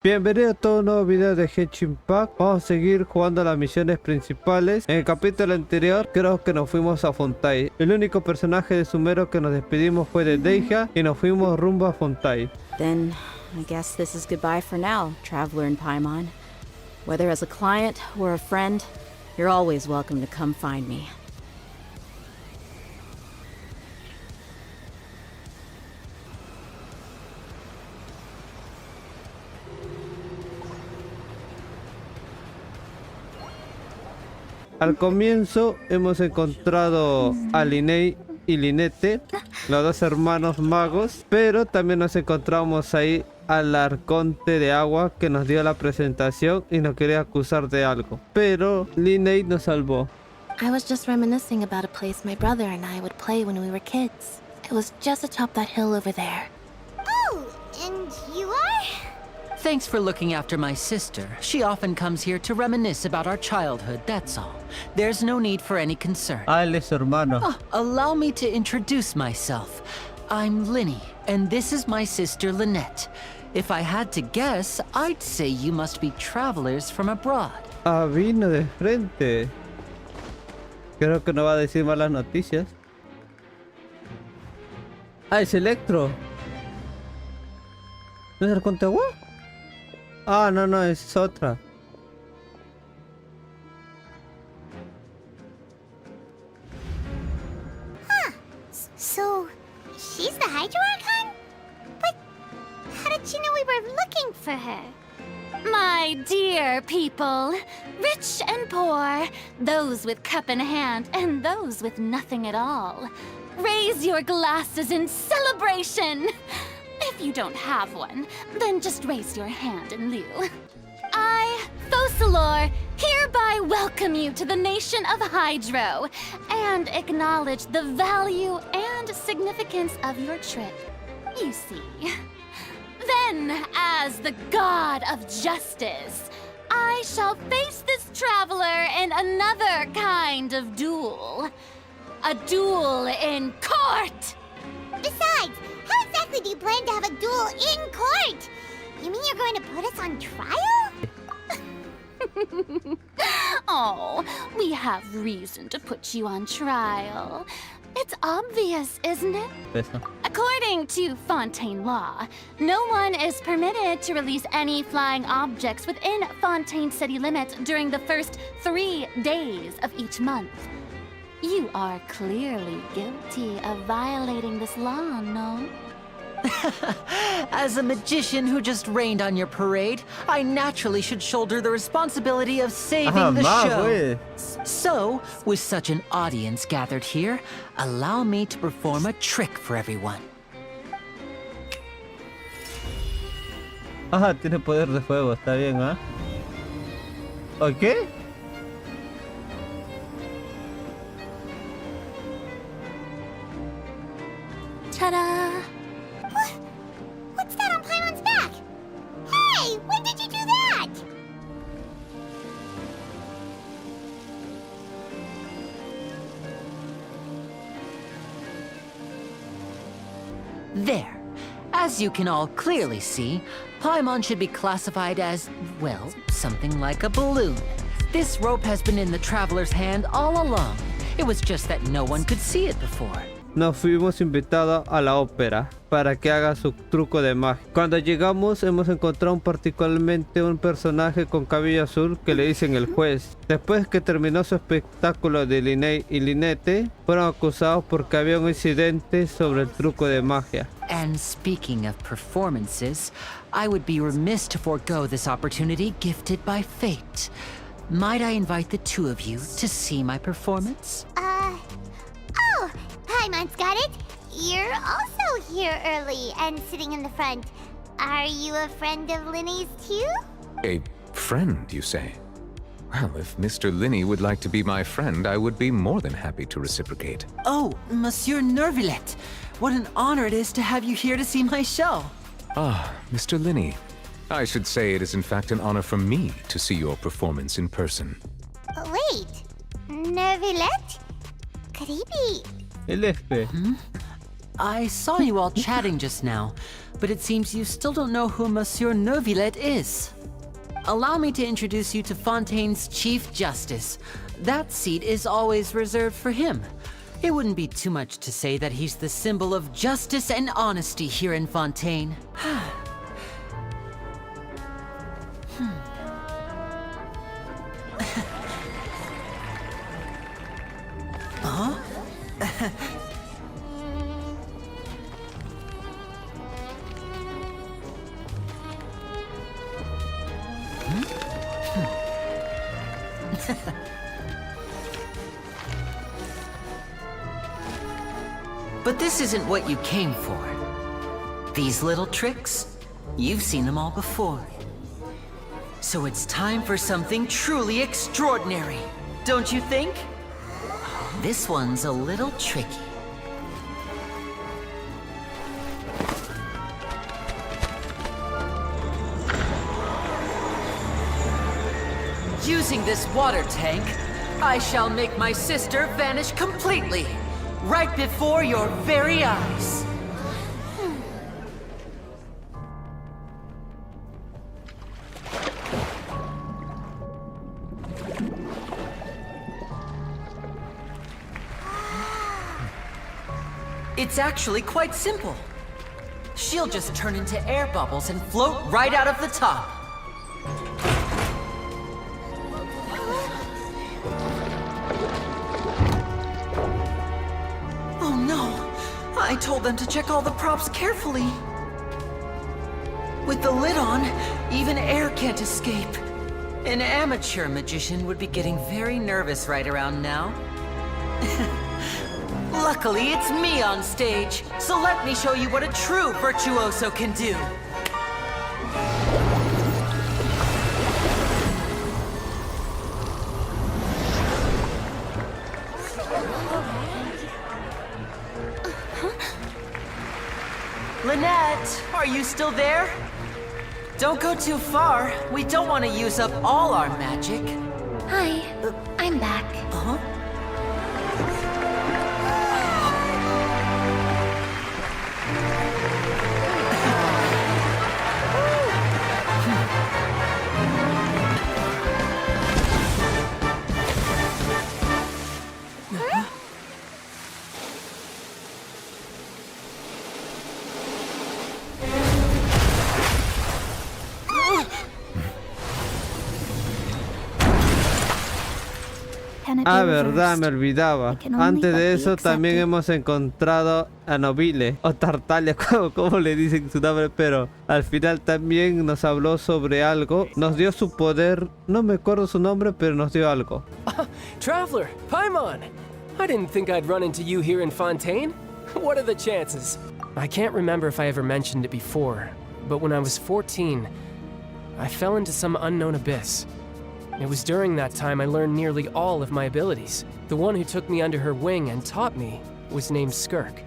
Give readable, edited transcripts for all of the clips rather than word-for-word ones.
Bienvenido a todo un nuevo video de Genshin Impact. Vamos a seguir jugando las misiones principales. En el capítulo anterior creo que nos fuimos a Fontaine. El único personaje de Sumero que nos despedimos fue de Deija y nos fuimos rumbo a Fontaine. Then I guess this is goodbye for now, traveler in Paimon. Whether as a client or a friend, you're always welcome to come find me. Al comienzo hemos encontrado a Linei y Únete, los dos hermanos magos, pero también nos encontramos ahí al arconte de agua que nos dio la presentación y nos quería acusar de algo, pero Linei nos salvó. I was just reminiscing about a place my brother and I would play when we were kids. It was just atop that hill over there. Oh, and you are? Thanks for looking after my sister. She often comes here to reminisce about our childhood, that's all. There's no need for any concern. Él es su hermano. Allow me to introduce myself. I'm Linny, and this is my sister Lynette. If I had to guess, I'd say you must be travelers from abroad. Vino de frente. Creo que no va a decir malas noticias. Es Electro. ¿No es arconte agua? No, es otra. So, she's the Hydro Archon? But how did she know we were looking for her? My dear people, rich and poor, those with cup in hand and those with nothing at all, raise your glasses in celebration! If you don't have one, then just raise your hand in lieu. I, Focalor, hereby welcome you to the nation of Hydro and acknowledge the value and significance of your trip. You see. Then, as the god of justice, I shall face this traveler in another kind of duel. A duel in court! Besides, how exactly do you plan to have a duel in court? You mean you're going to put us on trial? Oh, we have reason to put you on trial. It's obvious, isn't it? Eso. According to Fontaine law, no one is permitted to release any flying objects within Fontaine city limits during the first 3 days of each month. You are clearly guilty of violating this law, no? As a magician who just rained on your parade, I naturally should shoulder the responsibility of saving the show. So, with such an audience gathered here, allow me to perform a trick for everyone. Tiene poder de fuego, está bien, ¿Ok? Ta-da! What's that on Paimon's back? Hey, when did you do that? There. As you can all clearly see, Paimon should be classified as, well, something like a balloon. This rope has been in the traveler's hand all along. It was just that no one could see it before. Nos fuimos invitados a la ópera para que haga su truco de magia. Cuando llegamos hemos encontrado particularmente un personaje con cabello azul que le dicen el juez. Después que terminó su espectáculo de Linei y Únete, fueron acusados porque había un incidente sobre el truco de magia. And speaking of performances, I would be remiss to forego this opportunity gifted by fate. Might I invite the two of you to see my performance? Oh, Paimon's got it. You're also here early and sitting in the front. Are you a friend of Linny's too? A friend, you say? Well, if Mr. Linny would like to be my friend, I would be more than happy to reciprocate. Oh, Monsieur Nervillet, what an honor it is to have you here to see my show. Ah, Mr. Linny. I should say it is in fact an honor for me to see your performance in person. Wait, Nervillet? Could he be... El F. I saw you all chatting just now, but it seems you still don't know who Monsieur Neuvillette is. Allow me to introduce you to Fontaine's Chief Justice. That seat is always reserved for him. It wouldn't be too much to say that he's the symbol of justice and honesty here in Fontaine. But this isn't what you came for. These little tricks, you've seen them all before. So it's time for something truly extraordinary, don't you think? This one's a little tricky. Using this water tank, I shall make my sister vanish completely, right before your very eyes. It's actually quite simple. She'll just turn into air bubbles and float right out of the top. Oh no! I told them to check all the props carefully. With the lid on, even air can't escape. An amateur magician would be getting very nervous right around now. Luckily, it's me on stage, so let me show you what a true virtuoso can do. Lynette, are you still there? Don't go too far. We don't want to use up all our magic. Hi, I'm back. Uh-huh. Ah, verdad, me olvidaba. Antes de eso también hemos encontrado a Nobile, o Tartaglia, como le dicen su nombre, pero al final también nos habló sobre algo. Nos dio su poder, no me acuerdo su nombre, pero nos dio algo. Traveler, Paimon! I didn't think I'd run into you here in Fontaine. What are the chances? I can't remember if I ever mentioned it before, but when I was 14, I fell into some unknown abyss. It was during that time I learned nearly all of my abilities. The one who took me under her wing and taught me was named Skirk.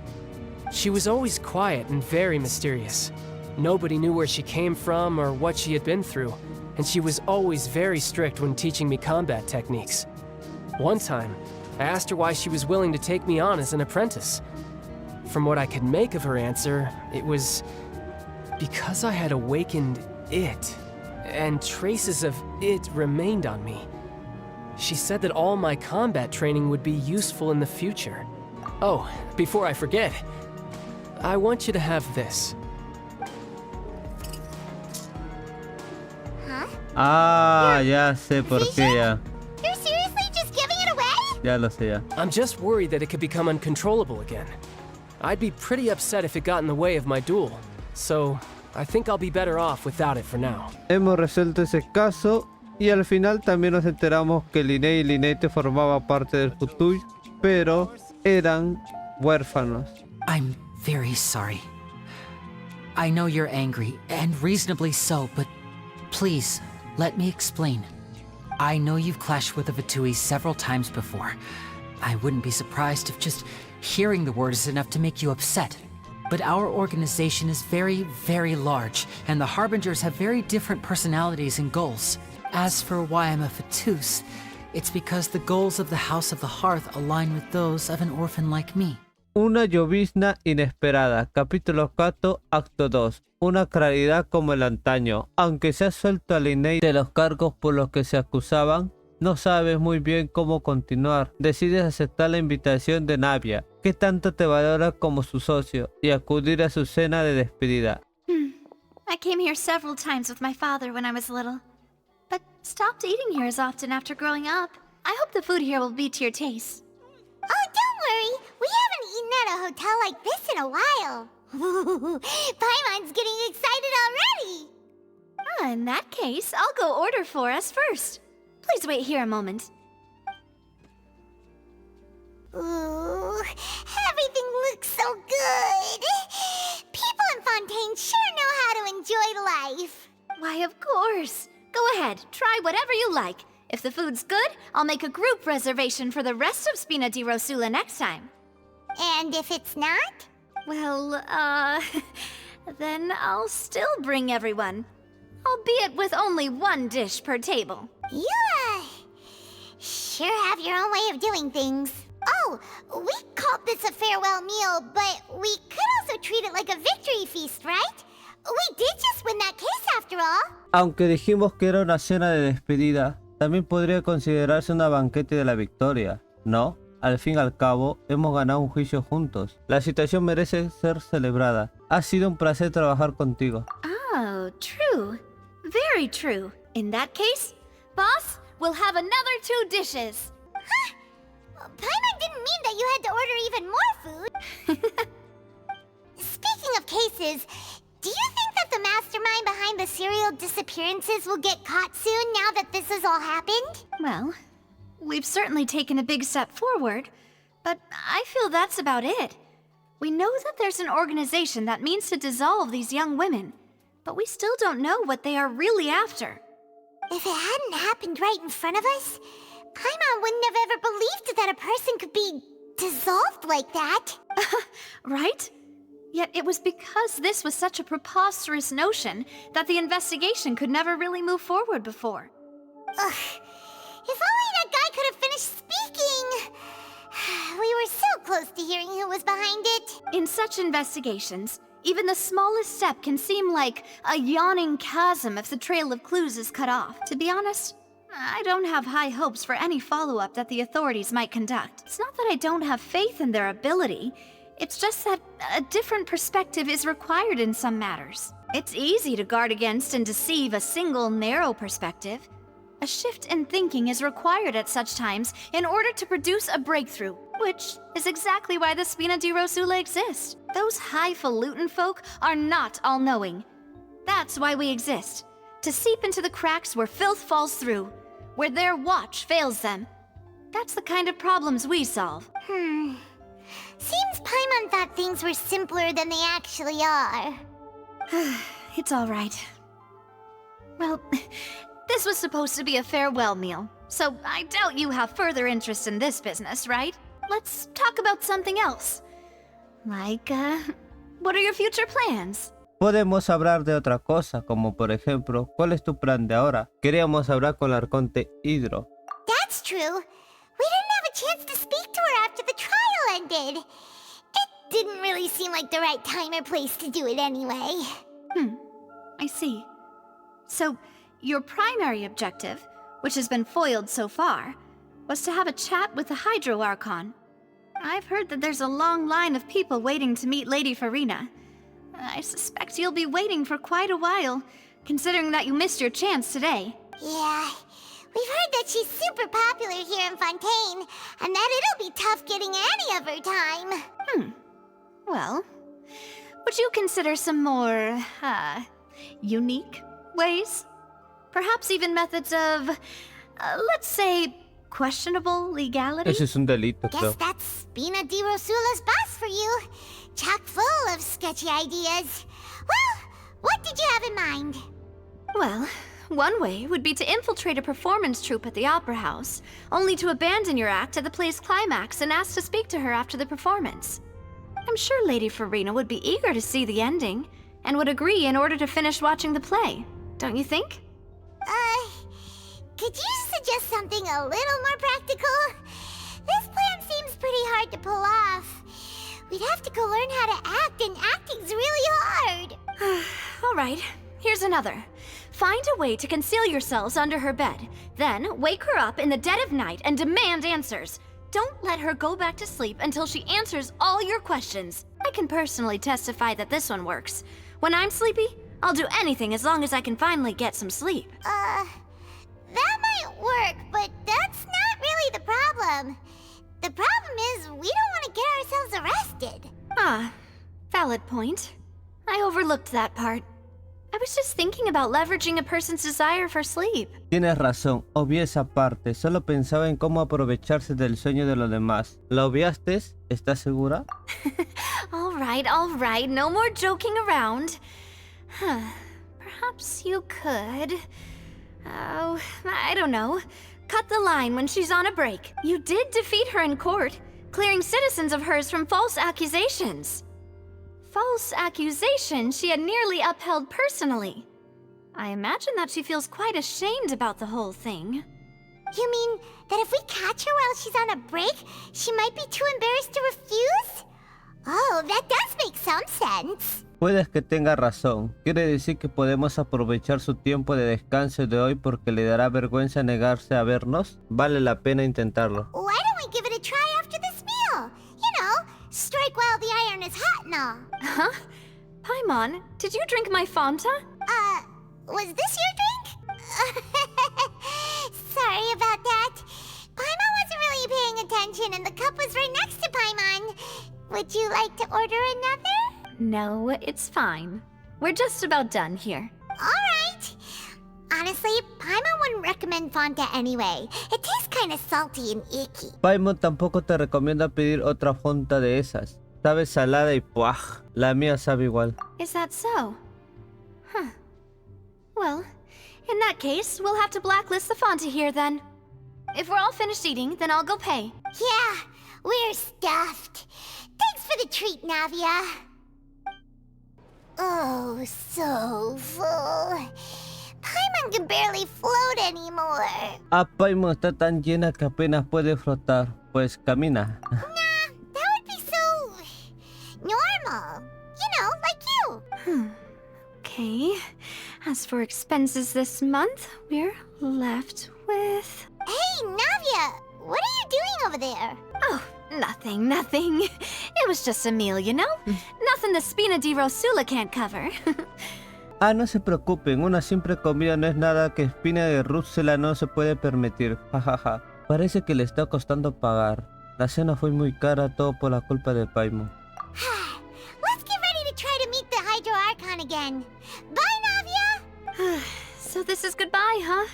She was always quiet and very mysterious. Nobody knew where she came from or what she had been through, and she was always very strict when teaching me combat techniques. One time, I asked her why she was willing to take me on as an apprentice. From what I could make of her answer, it was because I had awakened it. And traces of it remained on me. She said that all my combat training would be useful in the future. Oh, before I forget, I want you to have this. Huh? Ah, ya sé por qué ya. You're seriously just giving it away? Ya lo sé ya. I'm just worried that it could become uncontrollable again. I'd be pretty upset if it got in the way of my duel. So, I think I'll be better off without it for now. Hemos resuelto ese caso y al final también nos enteramos que Liné y Linete formaban parte del Futuy, pero eran huérfanos. I'm very sorry. I know you're angry, and reasonably so, but please, let me explain. I know you've clashed with the Fatui several times before. I wouldn't be surprised if just hearing the word is enough to make you upset. But our organization is very, very large, and the Harbingers have very different personalities and goals. As for why I'm a Fatus, it's because the goals of the House of the Hearth align with those of an orphan like me. Una llovizna inesperada, capítulo 4, acto 2. Una claridad como el antaño. Aunque se ha suelto a Linnea de los cargos por los que se acusaban, no sabes muy bien cómo continuar. Decides aceptar la invitación de Navia, que tanto te valora como su socio, y acudir a su cena de despedida. I came here several times with my father when I was little, but stopped eating here as often after growing up. I hope the food here will be to your taste. Oh, don't worry. We haven't eaten at a hotel like this in a while. Paimon's getting excited already. In that case, I'll go order for us first. Please wait here a moment. Ooh, everything looks so good. People in Fontaine sure know how to enjoy life. Why, of course. Go ahead, try whatever you like. If the food's good, I'll make a group reservation for the rest of Spina di Rosula next time. And if it's not? Well, then I'll still bring everyone. Albeit with only one dish per table. You, sure have your own way of doing things. Oh, we called this a farewell meal, but we could also treat it like a victory feast, right? We did just win that case after all. Aunque dijimos que era una cena de despedida, también podría considerarse una banquete de la victoria, ¿no? Al fin y al cabo, hemos ganado un juicio juntos. La situación merece ser celebrada. Ha sido un placer trabajar contigo. Oh, true. Very true. In that case, boss, we'll have another 2 dishes. Huh? Paimon didn't mean that you had to order even more food. Speaking of cases, do you think that the mastermind behind the serial disappearances will get caught soon now that this has all happened? Well, we've certainly taken a big step forward, but I feel that's about it. We know that there's an organization that means to dissolve these young women, but we still don't know what they are really after. If it hadn't happened right in front of us, Paimon wouldn't have ever believed that a person could be dissolved like that. Right? Yet it was because this was such a preposterous notion that the investigation could never really move forward before. Ugh. If only that guy could have finished speaking! We were so close to hearing who was behind it. In such investigations, even the smallest step can seem like a yawning chasm if the trail of clues is cut off. To be honest, I don't have high hopes for any follow-up that the authorities might conduct. It's not that I don't have faith in their ability. It's just that a different perspective is required in some matters. It's easy to guard against and deceive a single narrow perspective. A shift in thinking is required at such times in order to produce a breakthrough, which is exactly why the Spina di Rosula exists. Those highfalutin folk are not all-knowing. That's why we exist, to seep into the cracks where filth falls through, where their watch fails them. That's the kind of problems we solve. Seems Paimon thought things were simpler than they actually are. It's all right. Well, this was supposed to be a farewell meal, so I doubt you have further interest in this business, right? Let's talk about something else. Like, what are your future plans? Podemos hablar de otra cosa, como por ejemplo, ¿cuál es tu plan de ahora? Queríamos hablar con el arconte Hydro. That's true. We didn't have a chance to speak to her after the trial ended. It didn't really seem like the right time or place to do it anyway. I see. So, your primary objective, which has been foiled so far, was to have a chat with the Hydro Archon. I've heard that there's a long line of people waiting to meet Lady Farina. I suspect you'll be waiting for quite a while, considering that you missed your chance today. Yeah, we've heard that she's super popular here in Fontaine, and that it'll be tough getting any of her time. Well, would you consider some more, unique ways? Perhaps even methods of, let's say, questionable legality? Ese es un delito, creo. Guess that's Spina di Rosula's boss for you. Chock full of sketchy ideas. Well, what did you have in mind? Well, one way would be to infiltrate a performance troupe at the Opera House, only to abandon your act at the play's climax and ask to speak to her after the performance. I'm sure Lady Farina would be eager to see the ending, and would agree in order to finish watching the play. Don't you think? Could you suggest something a little more practical? This plan seems pretty hard to pull off. We'd have to go learn how to act, and acting's really hard. Alright, here's another. Find a way to conceal yourselves under her bed. Then wake her up in the dead of night and demand answers. Don't let her go back to sleep until she answers all your questions. I can personally testify that this one works. When I'm sleepy, I'll do anything as long as I can finally get some sleep. That might work, but that's not really the problem. The problem is we don't want to get ourselves arrested. Ah, valid point. I overlooked that part. I was just thinking about leveraging a person's desire for sleep. Tienes razón, obvié esa parte. Solo pensaba en cómo aprovecharse del sueño de los demás. ¿La obviaste? ¿Estás segura? All right, no more joking around. Perhaps you could... Oh, I don't know. Cut the line when she's on a break. You did defeat her in court, clearing citizens of hers from false accusations. False accusations she had nearly upheld personally. I imagine that she feels quite ashamed about the whole thing. You mean that if we catch her while she's on a break, she might be too embarrassed to refuse? Oh, that does make some sense. Puedes que tenga razón. Quiere decir que podemos aprovechar su tiempo de descanso de hoy porque le dará vergüenza negarse a vernos. Vale la pena intentarlo. Why don't we give it a try after this meal? You know, strike while the iron is hot and all. Huh? Paimon, did you drink my Fanta? Was this your drink? Sorry about that. Paimon wasn't really paying attention and the cup was right next to Paimon. Would you like to order another? No, it's fine. We're just about done here. Alright. Honestly, Paimon wouldn't recommend Fanta anyway. It tastes kinda salty and icky. Paimon tampoco te recomienda pedir otra fonta de esas. Sabe salada y puaj. La mía sabe igual. Is that so? Huh. Well, in that case, we'll have to blacklist the Fanta here then. If we're all finished eating, then I'll go pay. Yeah, we're stuffed. Thanks for the treat, Navia. Oh, so full. Paimon can barely float anymore. Paimon está tan llena que apenas puede flotar. Pues camina. Nah, that would be so... normal. You know, like you. Okay. As for expenses this month, we're left with... Hey, Navia! What are you doing over there? Oh, nothing. It was just a meal, you know? Nothing the Spina di Rosula can't cover. No se preocupen, una simple comida no es nada que Espina de Rússula no se puede permitir. Jajaja. Parece que le está costando pagar. La cena fue muy cara, todo por la culpa de Paimon. Let's get ready to try to meet the Hydro Archon again. Bye, Navia! So this is goodbye, huh?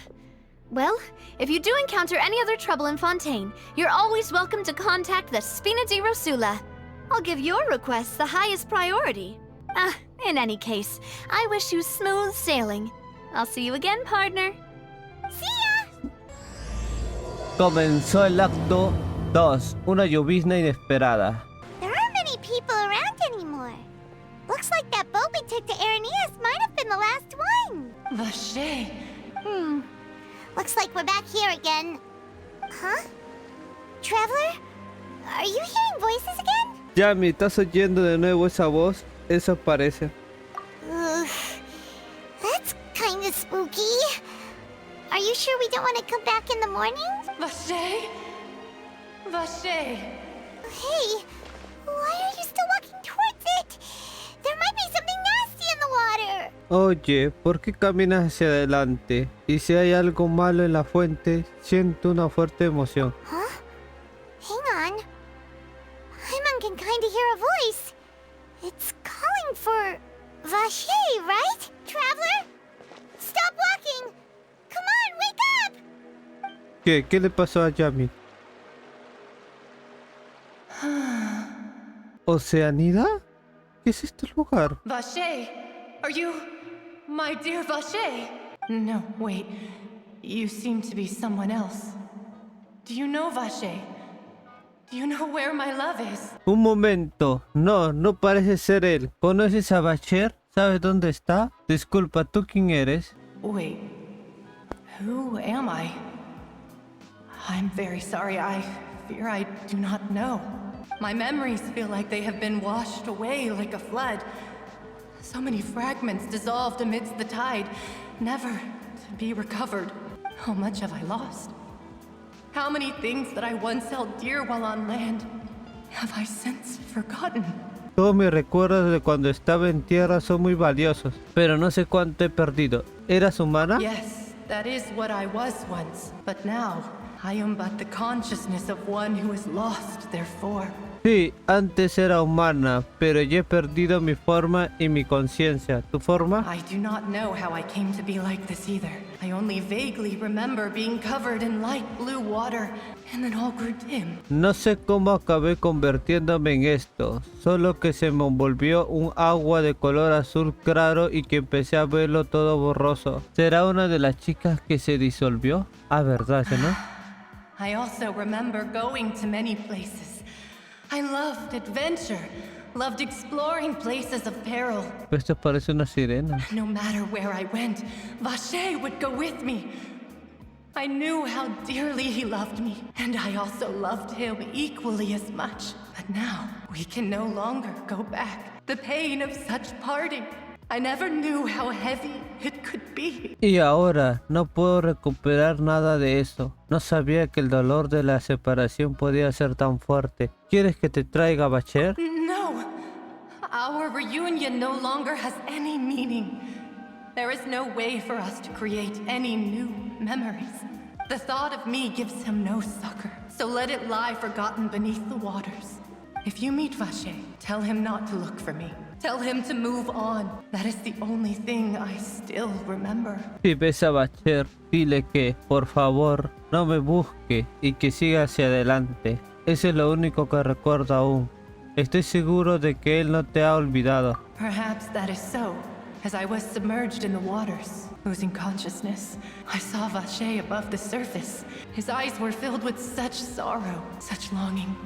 Well, if you do encounter any other trouble in Fontaine, you're always welcome to contact the Spina di Rosula. I'll give your requests the highest priority. In any case, I wish you smooth sailing. I'll see you again, partner. See ya! Comenzó el acto 2, una llovizna inesperada. There aren't many people around anymore. Looks like that boat we took to Araneas might have been the last one. Vacher. Looks like we're back here again. Huh? Traveler? Are you hearing voices again? Yami, ¿estás oyendo de nuevo esa voz? Eso parece. That's kinda spooky. Are you sure we don't want to come back in the morning? Vacher? Vacher. Hey, why are you still walking towards it? There might be something nasty in the water. Oye, ¿por qué caminas hacia adelante? Y si hay algo malo en la fuente, siento una fuerte emoción. Huh? Hang on. Paimon can kinda hear a voice. It's calling for Vacher, right? Traveler? Stop walking! Come on, wake up! ¿Qué? ¿Qué le pasó a Yami? ¿Oceanida? ¿Qué es este lugar? Vacher! Are you... my dear Vacher? No, wait. You seem to be someone else. Do you know Vacher? Do you know where my love is? Un momento. No, no parece ser él. ¿Conoces a Vacher? ¿Sabes dónde está? Disculpa, ¿tú quién eres? Wait. Who am I? I'm very sorry. I fear I do not know. My memories feel like they have been washed away like a flood. So many fragments dissolved amidst the tide, never to be recovered. How much have I lost? How many things that I once held dear while on land have I since forgotten? Todos mis recuerdos de cuando estaba en tierra son muy valiosos, pero no sé cuánto he perdido. ¿Eras humana? Yes, that is what I was once, but now I am but the consciousness of one who is lost, therefore. Sí, antes era humana, pero ya he perdido mi forma y mi conciencia. ¿Tu forma? I do not know how I came to be like this either. I only vaguely remember being covered in light blue water, and then all grew dim. No sé cómo acabé convirtiéndome en esto, solo que se me envolvió un agua de color azul claro y que empecé a verlo todo borroso. ¿Será una de las chicas que se disolvió? Ah, verdad, ¿no? I also remember going to many places. I loved adventure, loved exploring places of peril. Esto parece una sirena. No matter where I went, Vacher would go with me. I knew how dearly he loved me, and I also loved him equally as much. But now, we can no longer go back. The pain of such parting, I never knew how heavy it could be. Y ahora no puedo recuperar nada de eso. No sabía que el dolor de la separación podía ser tan fuerte. ¿Quieres que te traiga a Vacher? No. Our reunion no longer has any meaning. There is no way for us to create any new memories. The thought of me gives him no succor, so let it lie forgotten beneath the waters. If you meet Vacher, tell him not to look for me. Tell him to move on. That is the only thing I still remember. Si ves a Vacher, dile que, por favor, no me busque y que siga hacia adelante. Eso es lo único que recuerdo aún. Estoy seguro de que él no te ha olvidado. Perhaps that is so. As I was submerged in the waters, losing consciousness, I saw Vacher above the surface. His eyes were filled with such sorrow, such longing.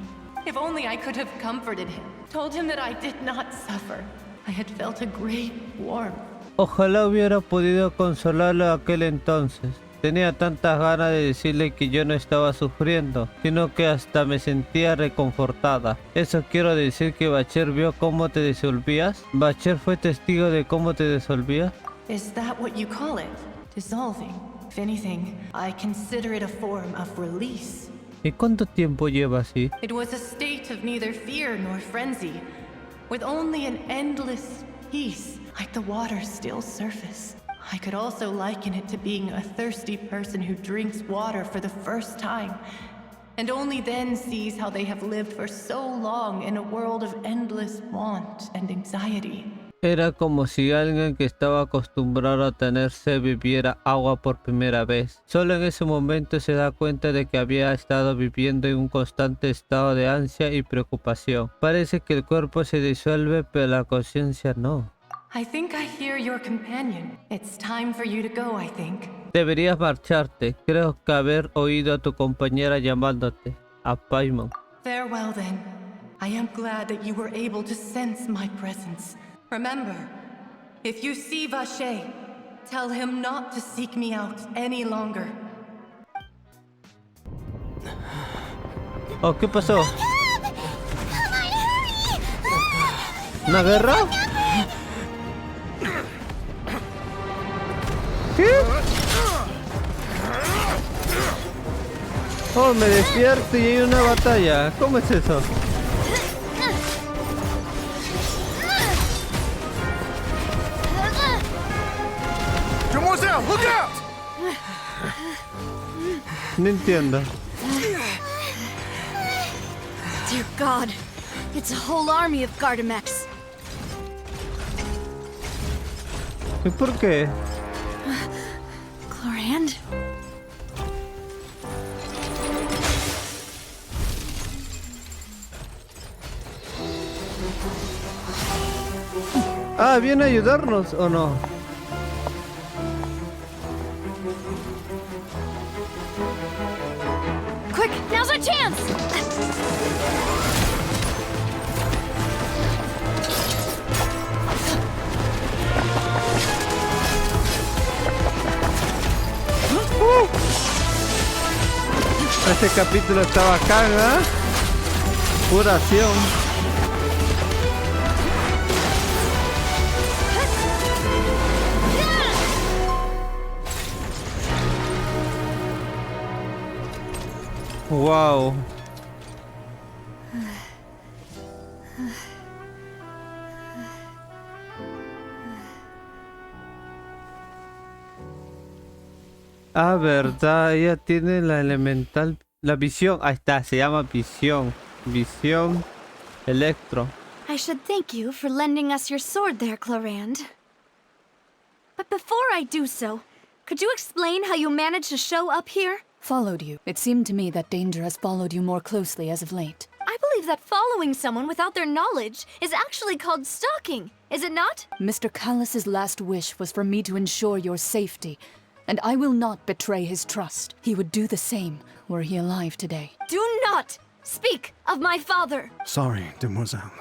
If only I could have comforted him, told him that I did not suffer. I had felt a great warmth. Ojalá hubiera podido consolarlo aquel entonces. Tenía tantas ganas de decirle que yo no estaba sufriendo, sino que hasta me sentía reconfortada. ¿Eso quiero decir que Vacher vio cómo te disolvías? ¿Vacher fue testigo de cómo te disolvías? Is that what you call it? Dissolving? If anything, I consider it a form of release. ¿Y cuánto tiempo lleva así? It was a state of neither fear nor frenzy, with only an endless peace, like the water's still surface. I could also liken it to being a thirsty person who drinks water for the first time, and only then sees how they have lived for so long in a world of endless want and anxiety. Era como si alguien que estaba acostumbrado a tener sed bebiera agua por primera vez. Solo en ese momento se da cuenta de que había estado viviendo en un constante estado de ansia y preocupación. Parece que el cuerpo se disuelve, pero la conciencia no. I think I hear your companion. It's time for you to go, I think. Deberías marcharte. Creo que haber oído a tu compañera llamándote. A Paimon. Farewell then. I am glad that you were able to sense my presence. Remember, if you see Vacher, tell him not to seek me out any longer. Oh, ¿qué pasó? ¿Una guerra? ¿Qué? Oh, me despierto y hay una batalla. ¿Cómo es eso? Look out! No entiendo. Dear God, it's a whole army of Gardamex. ¿Y por qué? Chlorand? Ah, ¿viene a ayudarnos o no? Quick, now's our chance! Este capítulo está bacán, ¿eh? Pura acción. Wow. Ah, verdad, ella tiene la elemental, la visión. Ahí está, se llama visión. Visión electro. I should thank you for lending us your sword there, Clorand. But before I do so, could you explain how you managed to show up here? Followed you. It seemed to me that danger has followed you more closely as of late. I believe that following someone without their knowledge is actually called stalking, is it not? Mr. Callus's last wish was for me to ensure your safety, and I will not betray his trust. He would do the same were he alive today. Do not speak of my father! Sorry, demoiselle.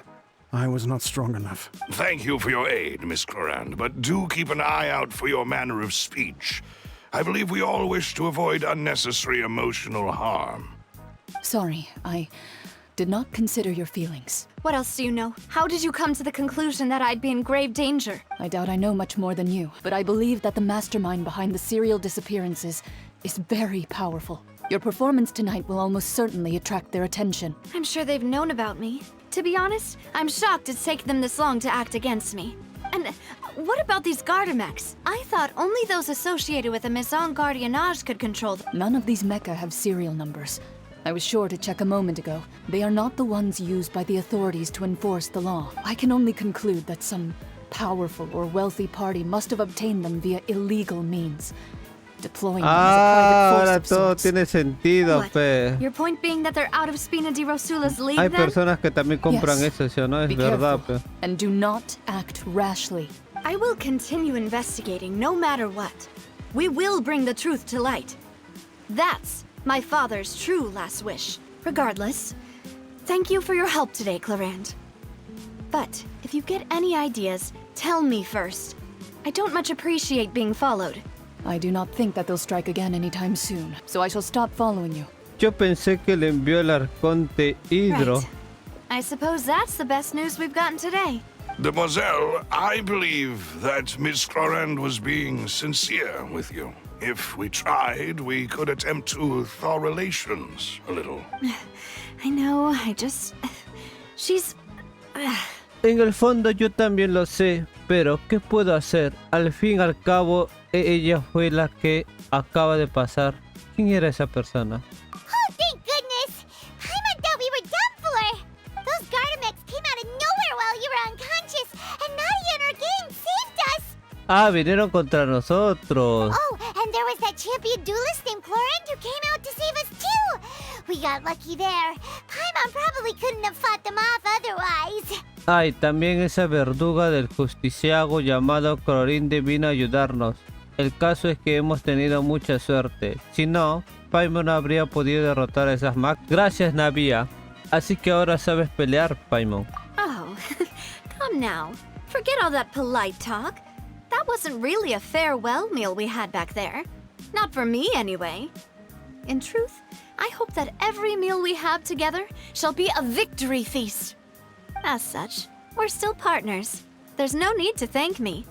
I was not strong enough. Thank you for your aid, Miss Clorand, but do keep an eye out for your manner of speech. I believe we all wish to avoid unnecessary emotional harm. Sorry, I did not consider your feelings. What else do you know? How did you come to the conclusion that I'd be in grave danger? I doubt I know much more than you, but I believe that the mastermind behind the serial disappearances is very powerful. Your performance tonight will almost certainly attract their attention. I'm sure they've known about me. To be honest, I'm shocked it's taken them this long to act against me. And what about these Gardamex? I thought only those associated with the Maison Gardiennage could control them. None of these mecha have serial numbers. I was sure to check a moment ago. They are not the ones used by the authorities to enforce the law. I can only conclude that some powerful or wealthy party must have obtained them via illegal means. Deploying them as a private force Ahora of todo sorts. tiene sentido, What? pe. Your point being that they're out of Spina di Rosula's league Hay then? personas que también compran Yes. eso, ¿sí o no? Es Be verdad, careful, pe. and do not act rashly. I will continue investigating no matter what. We will bring the truth to light. That's my father's true last wish. Regardless, thank you for your help today, Clorand. But if you get any ideas, tell me first. I don't much appreciate being followed. I do not think that they'll strike again anytime soon, so I shall stop following you. Yo pensé que le envió el arconte hidro. Right. I suppose that's the best news we've gotten today. Demoiselle, I believe that Miss Clorand was being sincere with you. If we tried, we could attempt to thaw relations a little. I know, she's... En el fondo yo también lo sé, pero ¿qué puedo hacer? Al fin y al cabo, ella fue la que acaba de pasar. ¿Quién era esa persona? Oh, thank goodness! Paimon thought we were done for! Those Gardamex came out of nowhere while you were unconscious, and Navia and her gang saved us! Ah, vinieron contra nosotros. Oh, and there was that champion duelist named Clorand who came out to save us too! We got lucky there. Paimon probably couldn't have fought them off otherwise. Ah, y también esa verduga del justiciago llamado Clorinde vino a ayudarnos. El caso es que hemos tenido mucha suerte. Si no, Paimon no habría podido derrotar a esas máquinas. Gracias, Navia. Así que ahora sabes pelear, Paimon. Oh, come now. Forget all that polite talk. That wasn't really a farewell meal we had back there. Not for me, anyway. In truth, I hope that every meal we have together shall be a victory feast. As such, we're still partners. There's no need to thank me.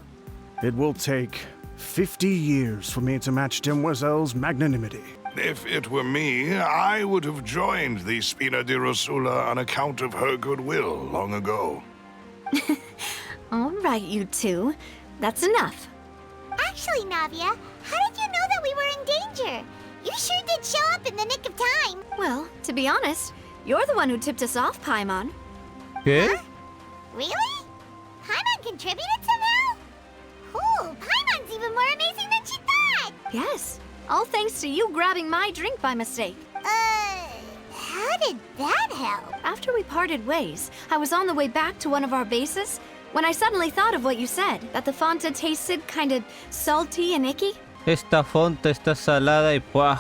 It will take 50 years for me to match Demoiselle's magnanimity. If it were me, I would have joined the Spina di Rosula on account of her goodwill long ago. All right, you two. That's enough. Actually, Navia, how did you know that we were in danger? You sure did show up in the nick of time. Well, to be honest, you're the one who tipped us off, Paimon. ¿Qué? Huh? Really? Paimon contributed somehow? Cool, Paimon's even more amazing than she thought! Yes, all thanks to you grabbing my drink by mistake. How did that help? After we parted ways, I was on the way back to one of our bases when I suddenly thought of what you said, that the Fanta tasted kind of salty and icky. Esta fonta está salada y ¡puah!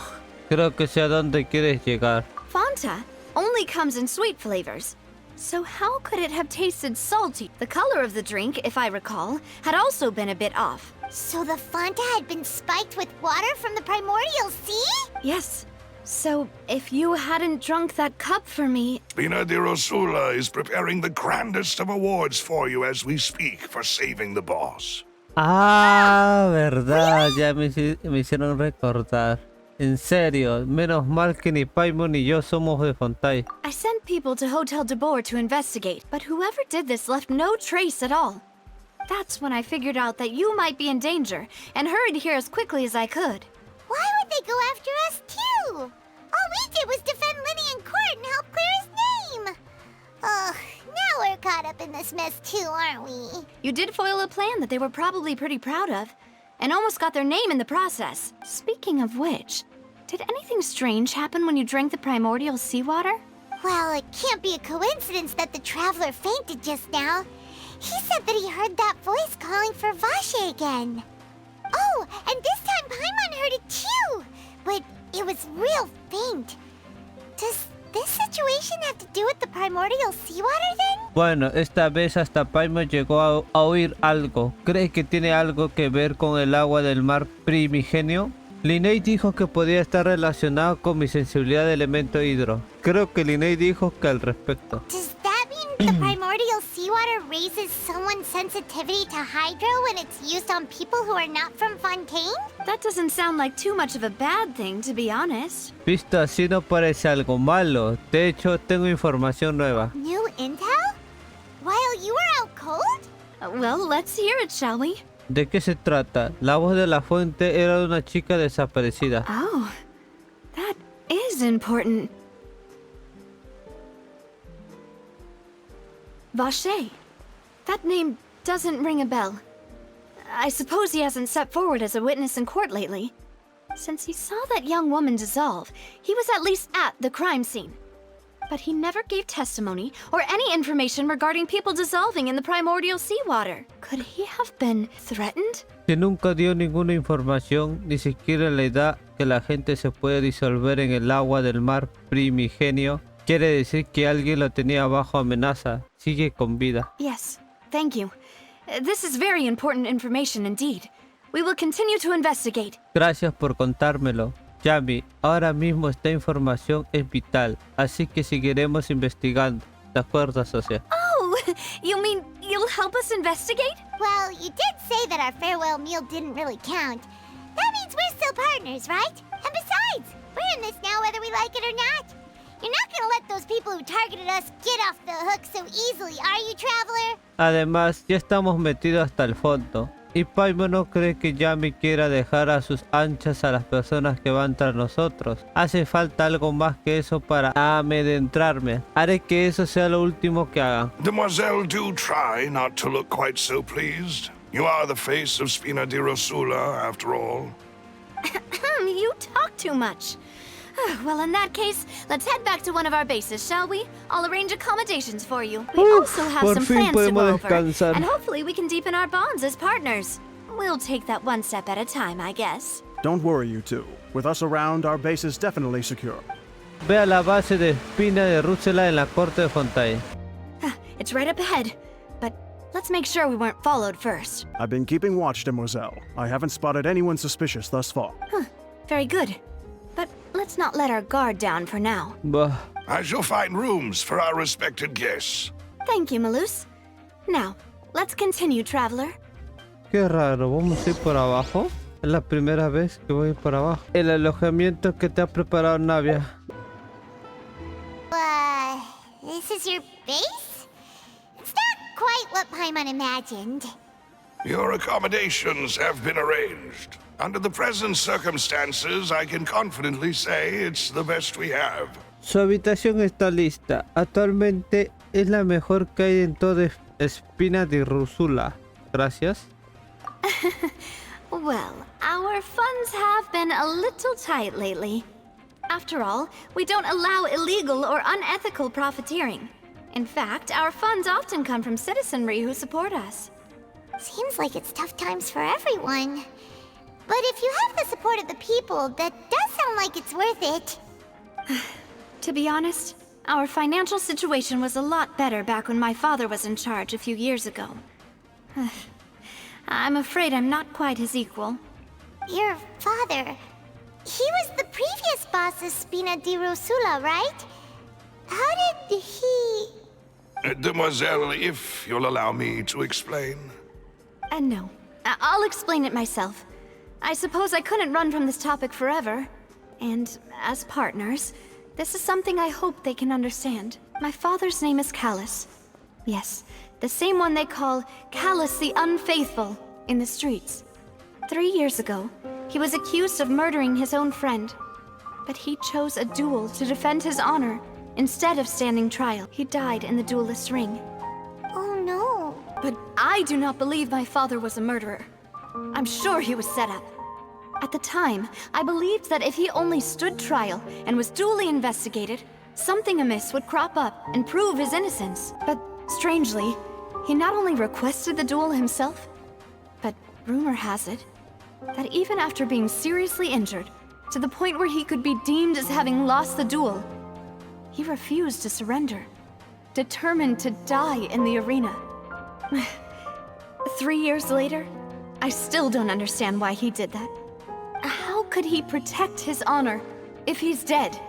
Creo que sé a dónde quieres llegar. Fanta only comes in sweet flavors. So how could it have tasted salty? The color of the drink, if I recall, had also been a bit off. So the Fanta had been spiked with water from the primordial sea? Yes, So, if you hadn't drunk that cup for me... Spina di Rosula is preparing the grandest of awards for you as we speak for saving the boss. Ah, verdad, ya me hicieron recordar. En serio, menos mal que ni Paimon ni yo somos de Fontaine. I sent people to Hotel de Boer to investigate, but whoever did this left no trace at all. That's when I figured out that you might be in danger, and hurried here as quickly as I could. Why would they go after us too? All we did was defend Linny in court and help clear his name. Ugh, now we're caught up in this mess too, aren't we? You did foil a plan that they were probably pretty proud of, and almost got their name in the process. Speaking of which, did anything strange happen when you drank the primordial seawater? Well, it can't be a coincidence that the traveler fainted just now. He said that he heard that voice calling for Vacher again. Oh, and this time Paimon heard it too, but it was real faint. Does this situation have to do with the primordial seawater then? Bueno, esta vez hasta Paimon llegó a oír algo. ¿Crees que tiene algo que ver con el agua del mar primigenio? Linnea dijo que podía estar relacionado con mi sensibilidad de elemento hidro. Creo que Linnea dijo que al respecto. Does that mean the primordial seawater raises someone's sensitivity to hydro when it's used on people who are not from Fontaine? That doesn't sound like too much of a bad thing, to be honest. Visto así no parece algo malo. De hecho, tengo información nueva. New intel? While you were out cold? Well, let's hear it, shall we? ¿De qué se trata? La voz de la fuente era de una chica desaparecida. Oh, that is important. Vacher. That name doesn't ring a bell. I suppose he hasn't stepped forward as a witness in court lately. Since he saw that young woman dissolve, he was at least at the crime scene. But he never gave testimony or any information regarding people dissolving in the primordial seawater. Could he have been threatened? Que nunca dio ninguna información, ni siquiera la edad que la gente se puede disolver en el agua del mar primigenio. Quiere decir que alguien lo tenía bajo amenaza. Sigue con vida. Yes, thank you. This is very important information indeed. We will continue to investigate. Gracias por contármelo. Yami, ahora mismo esta información es vital, así que seguiremos investigando. ¿De acuerdo, socia? Oh, you mean you'll help us investigate? Well, you did say that our farewell meal didn't really count. That means we're still partners, right? And besides, we're in this now whether we like it or not. You're not gonna let those people who targeted us get off the hook so easily, are you, Traveler? Además, ya estamos metidos hasta el fondo. Y Paimon no cree que Yami quiera dejar a sus anchas a las personas que van tras nosotros. Hace falta algo más que eso para amedrentarme. Haré que eso sea lo último que haga. Demoiselle, do try not to look quite so pleased. You are the face of Spina di Rosula, after all. You talk too much. Well, in that case, let's head back to one of our bases, shall we? I'll arrange accommodations for you. We also have some plans to go over, and hopefully we can deepen our bonds as partners. We'll take that one step at a time, I guess. Don't worry, you two. With us around, our base is definitely secure. Ve a la base de Spina de Rosula en la corte de Fontaine. It's right up ahead, but let's make sure we weren't followed first. I've been keeping watch, Demoiselle. I haven't spotted anyone suspicious thus far. Very good. But let's not let our guard down for now. Bah. I shall find rooms for our respected guests. Thank you, Malus. Now, let's continue, Traveler. Qué raro, ¿vamos a ir por abajo? Es la primera vez que voy por abajo. El alojamiento que te ha preparado Navia. This is your base? It's not quite what Paimon imagined. Your accommodations have been arranged. Under the present circumstances, I can confidently say it's the best we have. Su habitación está lista. Actualmente es la mejor que hay en toda Spina di Rosula. Gracias. Well, our funds have been a little tight lately. After all, we don't allow illegal or unethical profiteering. In fact, our funds often come from citizenry who support us. Seems like it's tough times for everyone. But if you have the support of the people, that does sound like it's worth it. To be honest, our financial situation was a lot better back when my father was in charge a few years ago. I'm afraid I'm not quite his equal. Your father... He was the previous previous boss is Spina di Rosula, right? How did he... Demoiselle, if you'll allow me to explain. No. I'll explain it myself. I suppose I couldn't run from this topic forever. And as partners, this is something I hope they can understand. My father's name is Callus. Yes, the same one they call Callus the Unfaithful in the streets. 3 years ago, he was accused of murdering his own friend. But he chose a duel to defend his honor instead of standing trial. He died in the duelist's ring. Oh no. But I do not believe my father was a murderer. I'm sure he was set up. At the time, I believed that if he only stood trial and was duly investigated, something amiss would crop up and prove his innocence. But strangely, he not only requested the duel himself, but rumor has it that even after being seriously injured, to the point where he could be deemed as having lost the duel, he refused to surrender, determined to die in the arena. 3 years later, I still don't understand why he did that. How could he protect his honor if he's dead?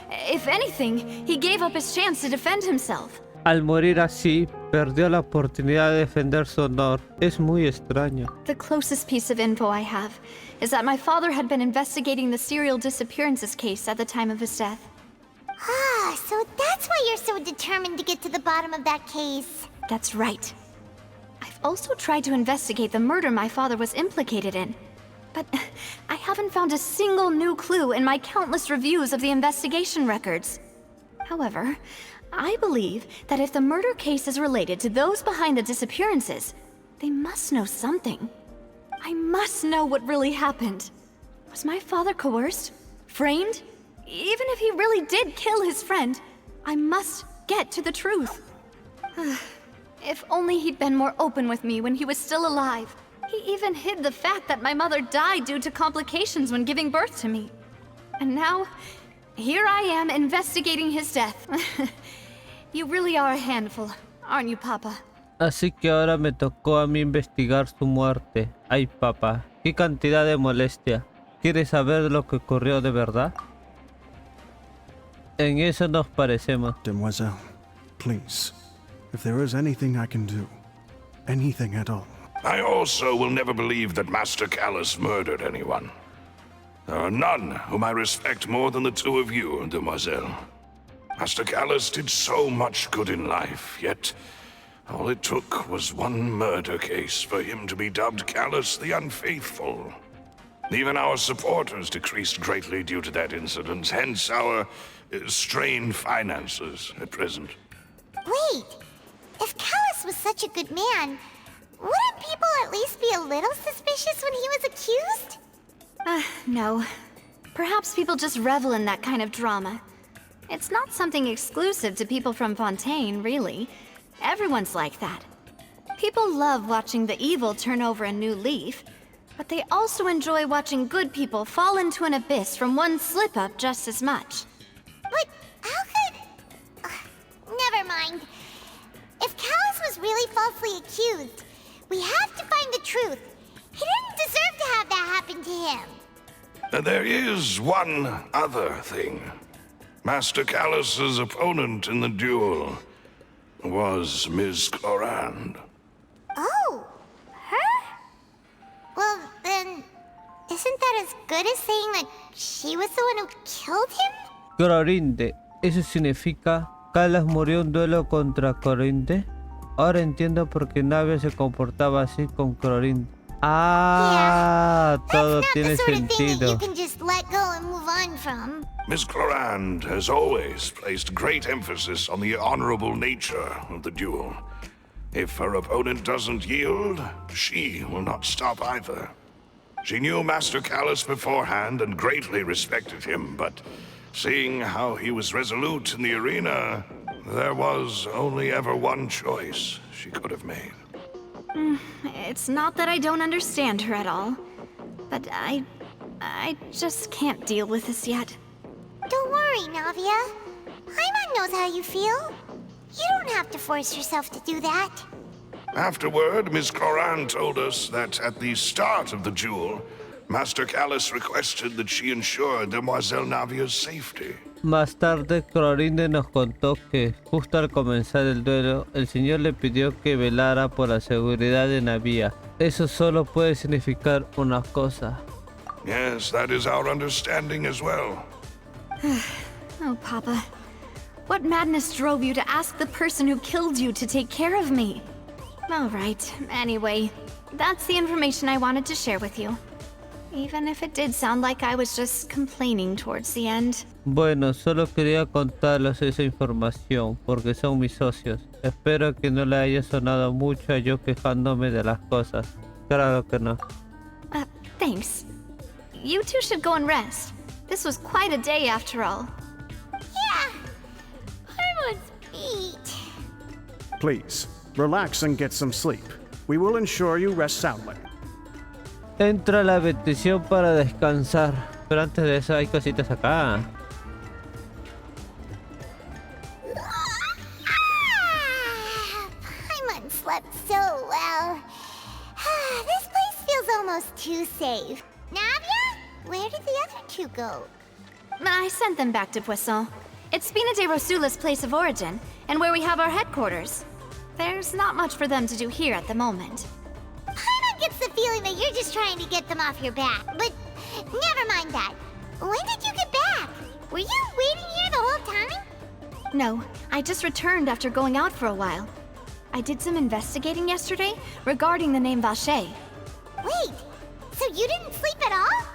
If anything, he gave up his chance to defend himself. Al morir así, perdió la oportunidad de defender su honor. Es muy extraño. The closest piece of info I have is that my father had been investigating the serial disappearances case at the time of his death. Ah, so that's why you're so determined to get to the bottom of that case. That's right. I've also tried to investigate the murder my father was implicated in, but I haven't found a single new clue in my countless reviews of the investigation records. However, I believe that if the murder case is related to those behind the disappearances, they must know something. I must know what really happened. Was my father coerced? Framed? Even if he really did kill his friend, I must get to the truth. If only he'd been more open with me when he was still alive. He even hid the fact that my mother died due to complications when giving birth to me. And now, here I am investigating his death. You really are a handful, aren't you, Papa? Así que ahora me tocó a mí investigar su muerte. Ay, papá, qué cantidad de molestia. ¿Quieres saber lo que ocurrió de verdad? En eso nos parecemos. Demoiselle, please, if there is anything I can do, anything at all. I also will never believe that Master Callus murdered anyone. There are none whom I respect more than the two of you, Demoiselle. Master Callus did so much good in life, yet all it took was one murder case for him to be dubbed Callus the Unfaithful. Even our supporters decreased greatly due to that incident, hence our strained finances at present. Wait, if Callus was such a good man, wouldn't people at least be a little suspicious when he was accused? No. Perhaps people just revel in that kind of drama. It's not something exclusive to people from Fontaine, really. Everyone's like that. People love watching the evil turn over a new leaf, but they also enjoy watching good people fall into an abyss from one slip-up just as much. But how could... never mind. If Callus was really falsely accused, we have to find the truth. He didn't deserve to have that happen to him. There is one other thing. Master Callus's opponent in the duel was Ms. Clorand. Oh, her? Well, then, isn't that as good as saying that she was the one who killed him? Clorinde, ¿eso significa Callas murió en duelo contra Clorinde? Ahora entiendo por qué Navia se comportaba así con Clorinde. Ah, todo tiene sentido. Miss Clorand has always placed great emphasis on the honorable nature of the duel. If her opponent doesn't yield, she will not stop either. She knew Master Callus beforehand and greatly respected him, but seeing how he was resolute in the arena, there was only ever one choice she could have made. It's not that I don't understand her at all, but I just can't deal with this yet. Don't worry, Navia. Paimon knows how you feel. You don't have to force yourself to do that. Afterward, Miss Clorand told us that at the start of the duel, Master Callus requested that she ensure Demoiselle Navia's safety. Más tarde, Clorinda nos contó que, justo al comenzar el duelo, el señor le pidió que velara por la seguridad de Navia. Eso solo puede significar una cosa. Yes, that is our understanding as well. Oh, Papa. What madness drove you to ask the person who killed you to take care of me? All right, anyway, that's the information I wanted to share with you. Even if it did sound like I was just complaining towards the end. Bueno, solo quería contarles esa información porque son mis socios. Espero que no le haya sonado mucho a yo quejándome de las cosas. Claro que no. Thanks. You two should go and rest. This was quite a day after all. Yeah. Everyone's beat. Please, relax and get some sleep. We will ensure you rest soundly. Entra la petición para descansar. Pero antes de eso hay cositas acá. Paimon slept so well. This place feels almost too safe. Navia? Where did the other two go? I sent them back to Poisson. It's Spina de Rosula's place of origin, and where we have our headquarters. There's not much for them to do here at the moment. Paimon gets the feeling that you're just trying to get them off your back, but never mind that. When did you get back? Were you waiting here the whole time? No, I just returned after going out for a while. I did some investigating yesterday regarding the name Vacher. Wait, so you didn't sleep at all?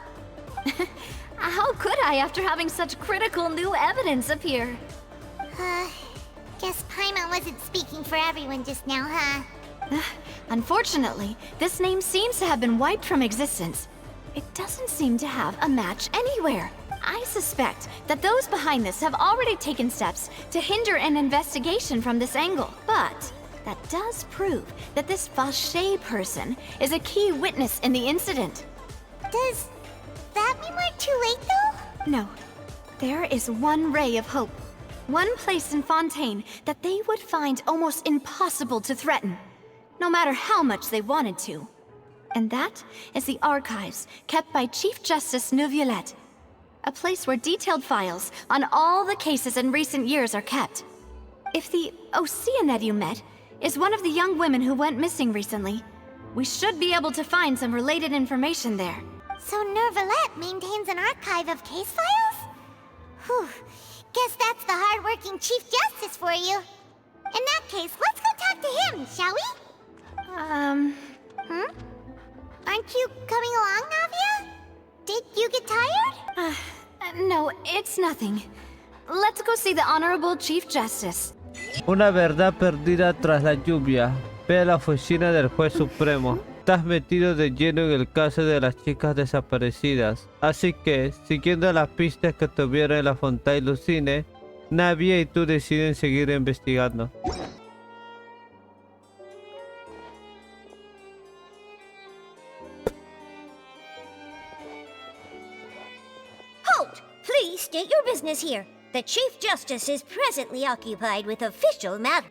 How could I after having such critical new evidence appear? Guess Paimon wasn't speaking for everyone just now, huh? Unfortunately, this name seems to have been wiped from existence. It doesn't seem to have a match anywhere. I suspect that those behind this have already taken steps to hinder an investigation from this angle. But that does prove that this Vacher person is a key witness in the incident. Does that mean we're too late, though? No. There is one ray of hope. One place in Fontaine that they would find almost impossible to threaten, no matter how much they wanted to. And that is the archives kept by Chief Justice Neuvillette, a place where detailed files on all the cases in recent years are kept. If the Oceanette you met is one of the young women who went missing recently, we should be able to find some related information there. So Neuvillette maintains an archive of case files? Whew. Guess that's the hard-working Chief Justice for you. In that case, let's go talk to him, shall we? Aren't you coming along, Navia? Did you get tired? No, it's nothing. Let's go see the Honorable Chief Justice. Una verdad perdida tras la lluvia. Ve a la oficina del juez supremo. Estás metido de lleno en el caso de las chicas desaparecidas. Así que, siguiendo las pistas que tuvieron en la Fontaine Lucine, Navia y tú deciden seguir investigando. Halt! Please state your business here. The Chief Justice is presently occupied with official matters.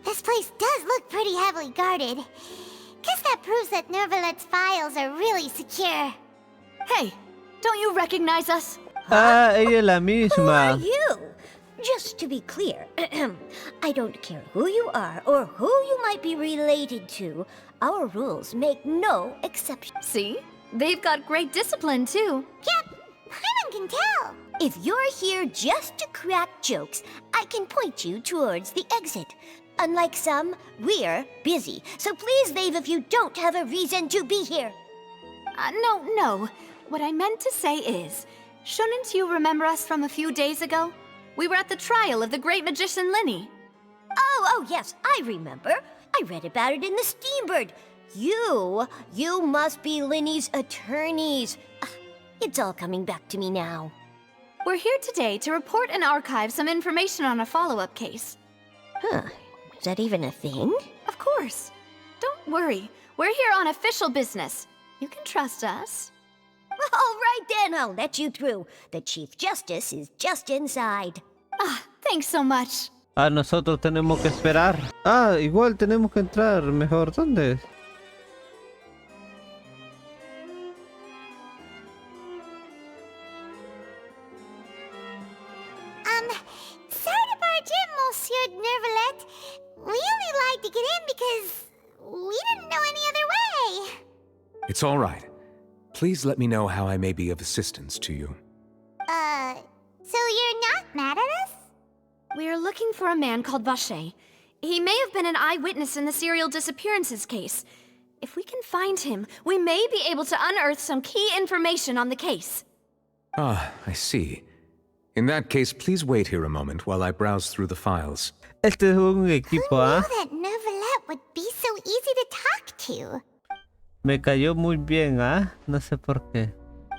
This place does look pretty heavily guarded. Guess that proves that Neuvillette's files are really secure. Hey, don't you recognize us? Ah, ella es la Who misma. are you? Just to be clear, I don't care who you are or who you might be related to. Our rules make no exceptions. See? They've got great discipline, too. Yep, Paimon can tell. If you're here just to crack jokes, I can point you towards the exit. Unlike some, we're busy, so please leave if you don't have a reason to be here. No. What I meant to say is, shouldn't you remember us from a few days ago? We were at the trial of the great magician Linny. Oh, yes, I remember. I read about it in the Steambird. You must be Linny's attorneys. It's all coming back to me now. We're here today to report and archive some information on a follow-up case. Is that even a thing? Of course. Don't worry. We're here on official business. You can trust us. All right then, I'll let you through. The Chief Justice is just inside. Thanks so much. Nosotros tenemos que esperar. Igual tenemos que entrar. Mejor, ¿dónde es? Sorry to barge in, Monsieur Nervalet. We only lied to get in because we didn't know any other way. It's all right. Please let me know how I may be of assistance to you. So you're not mad at us? We're looking for a man called Vacher. He may have been an eyewitness in the serial disappearances case. If we can find him, we may be able to unearth some key information on the case. Ah, I see. In that case, please wait here a moment while I browse through the files. Este es un equipo, ¿ah? Who knew that Nervalet would be so easy to talk to? Me cayó muy bien, ¿ah? No sé por qué.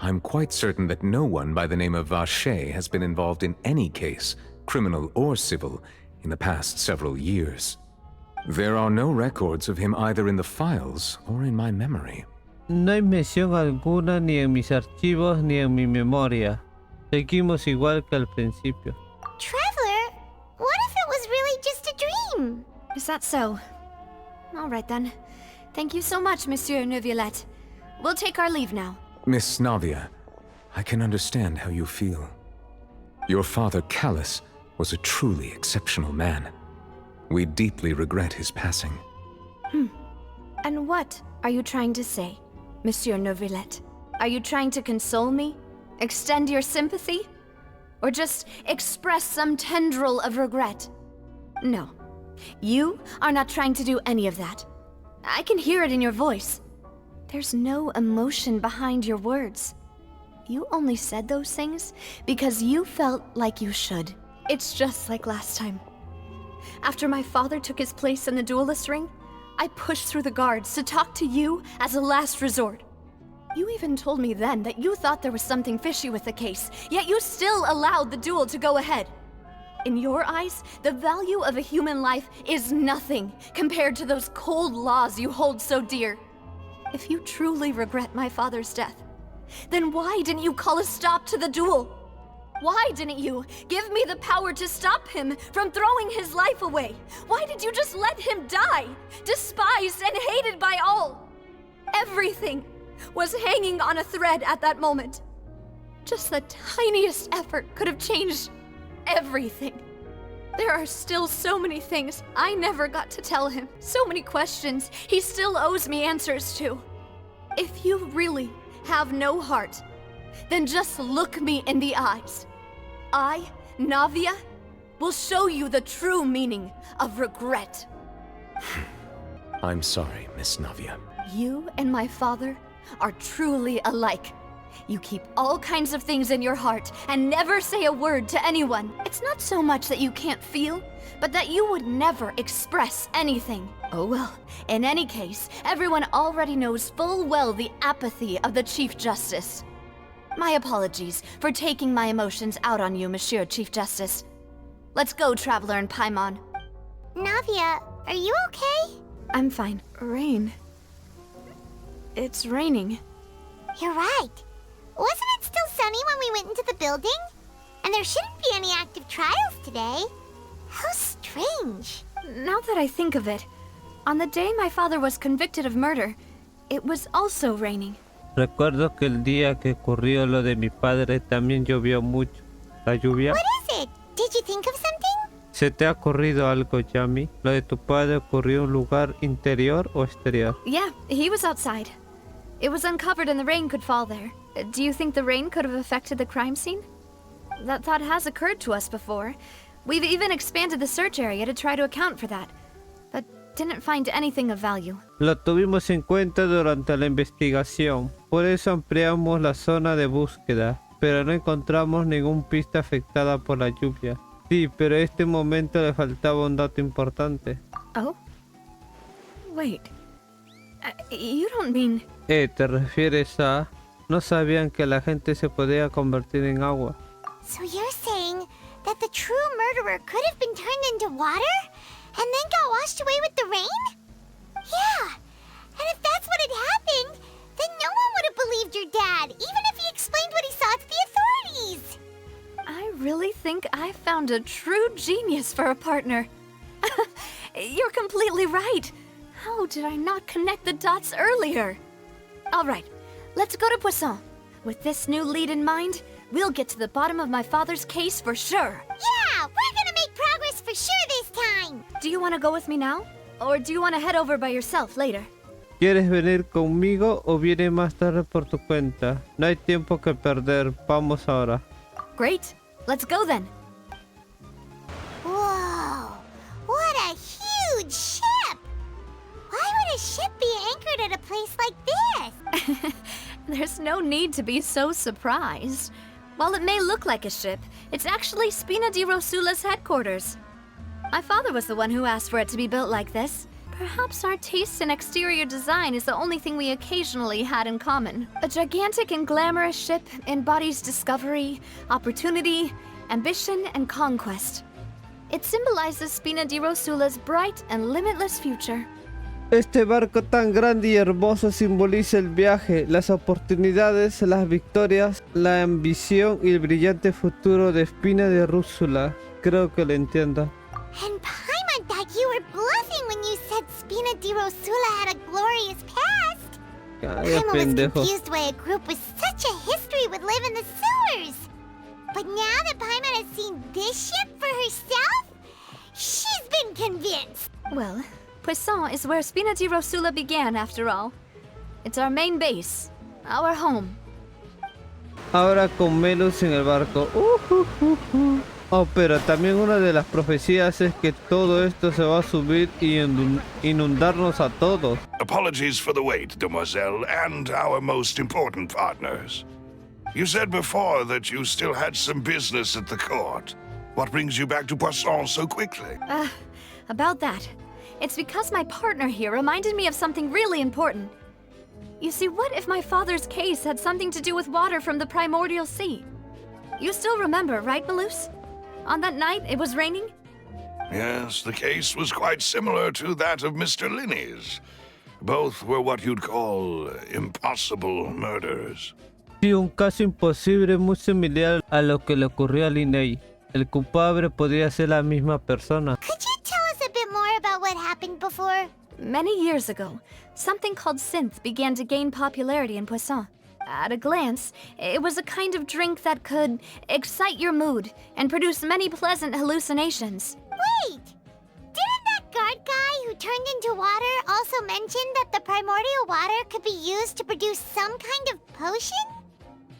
I'm quite certain that no one by the name of Vacher has been involved in any case, criminal or civil, in the past several years. There are no records of him either in the files or in my memory. No hay mención alguna ni en mis archivos ni en mi memoria. Seguimos igual que al principio. Traveler, what if it was really just a dream? Is that so? All right then. Thank you so much, Monsieur Neuvillette. We'll take our leave now. Miss Navia, I can understand how you feel. Your father, Callus, was a truly exceptional man. We deeply regret his passing. And what are you trying to say, Monsieur Neuvillette? Are you trying to console me? Extend your sympathy? Or just express some tendril of regret? No. You are not trying to do any of that. I can hear it in your voice. There's no emotion behind your words. You only said those things because you felt like you should. It's just like last time. After my father took his place in the duelist ring, I pushed through the guards to talk to you as a last resort. You even told me then that you thought there was something fishy with the case, yet you still allowed the duel to go ahead. In your eyes, the value of a human life is nothing compared to those cold laws you hold so dear. If you truly regret my father's death, then why didn't you call a stop to the duel? Why didn't you give me the power to stop him from throwing his life away? Why did you just let him die, despised and hated by all? Everything was hanging on a thread at that moment. Just the tiniest effort could have changed everything. There are still so many things I never got to tell him. So many questions he still owes me answers to. If you really have no heart, then just look me in the eyes. I, Navia, will show you the true meaning of regret. I'm sorry, Miss Navia. You and my father are truly alike. You keep all kinds of things in your heart and never say a word to anyone. It's not so much that you can't feel, but that you would never express anything. Oh well, in any case, everyone already knows full well the apathy of the Chief Justice. My apologies for taking my emotions out on you, Monsieur Chief Justice. Let's go, Traveler and Paimon. Navia, are you okay? I'm fine. Rain. It's raining. You're right. Wasn't it still sunny when we went into the building? And there shouldn't be any active trials today. How strange. Now that I think of it, on the day my father was convicted of murder, it was also raining. Recuerdo que el día que ocurrió lo de mi padre también llovió mucho. ¿La lluvia? What is it? Did you think of something? ¿Se te ha ocurrido algo, Yami? ¿Lo de tu padre ocurrió en un lugar interior o exterior? Yeah, he was outside. It was uncovered and the rain could fall there. Do you think the rain could have affected the crime scene? That thought has occurred to us before. We've even expanded the search area to try to account for that, but didn't find anything of value. Lo tuvimos en cuenta durante la investigación, por eso ampliamos la zona de búsqueda, pero no encontramos ninguna pista afectada por la lluvia. Sí, pero a este momento le faltaba un dato importante. Oh? Wait. You don't mean... ¿Te refieres a... No sabían que la gente se podía convertir en agua? So you're saying that the true murderer could have been turned into water? And then got washed away with the rain? Yeah. And if that's what had happened, then no one would have believed your dad, even if he explained what he saw to the authorities. I really think I found a true genius for a partner. You're completely right. How did I not connect the dots earlier? All right, let's go to Poisson. With this new lead in mind, we'll get to the bottom of my father's case for sure. Yeah, we're gonna make progress for sure this time. Do you want to go with me now? Or do you want to head over by yourself later? ¿Quieres venir conmigo o viene más tarde por tu cuenta? No hay tiempo que perder, vamos ahora. Great, let's go then. Whoa, what a huge ship! Why would a ship be anchored at a place like this? There's no need to be so surprised. While it may look like a ship, it's actually Spina di Rosula's headquarters. My father was the one who asked for it to be built like this. Perhaps our taste in exterior design is the only thing we occasionally had in common. A gigantic and glamorous ship embodies discovery, opportunity, ambition, and conquest. It symbolizes Spina di Rosula's bright and limitless future. Este barco tan grande y hermoso simboliza el viaje, las oportunidades, las victorias, la ambición y el brillante futuro de Spina di Rosula. Creo que lo entiendo. And Paimon thought you were bluffing when you said Spina di Rosula had a glorious past. Paimon was confused why a group with such a history would live in the sewers. But now that Paimon has seen this ship for herself, she's been convinced. Well, Poisson is where Spina di Rosula began, after all. It's our main base, our home. Ahora con Melus en el barco. Oh, pero también una de las profecías es que todo esto se va a subir y inundarnos a todos. Apologies for the wait, demoiselle, and our most important partners. You said before that you still had some business at the court. What brings you back to Poisson so quickly? About that. It's because my partner here reminded me of something really important. You see, what if my father's case had something to do with water from the primordial sea? You still remember, right, Melus? On that night, it was raining? Yes, the case was quite similar to that of Mr. Linney's. Both were what you'd call impossible murders. Sí, un caso imposible muy similar a lo que le ocurrió a Linney. El culpable podría ser la misma persona. Could you tell us a bit more about what happened before? Many years ago, something called synth began to gain popularity in Poisson. At a glance, it was a kind of drink that could excite your mood and produce many pleasant hallucinations. Wait! Didn't that guard guy who turned into water also mention that the primordial water could be used to produce some kind of potion?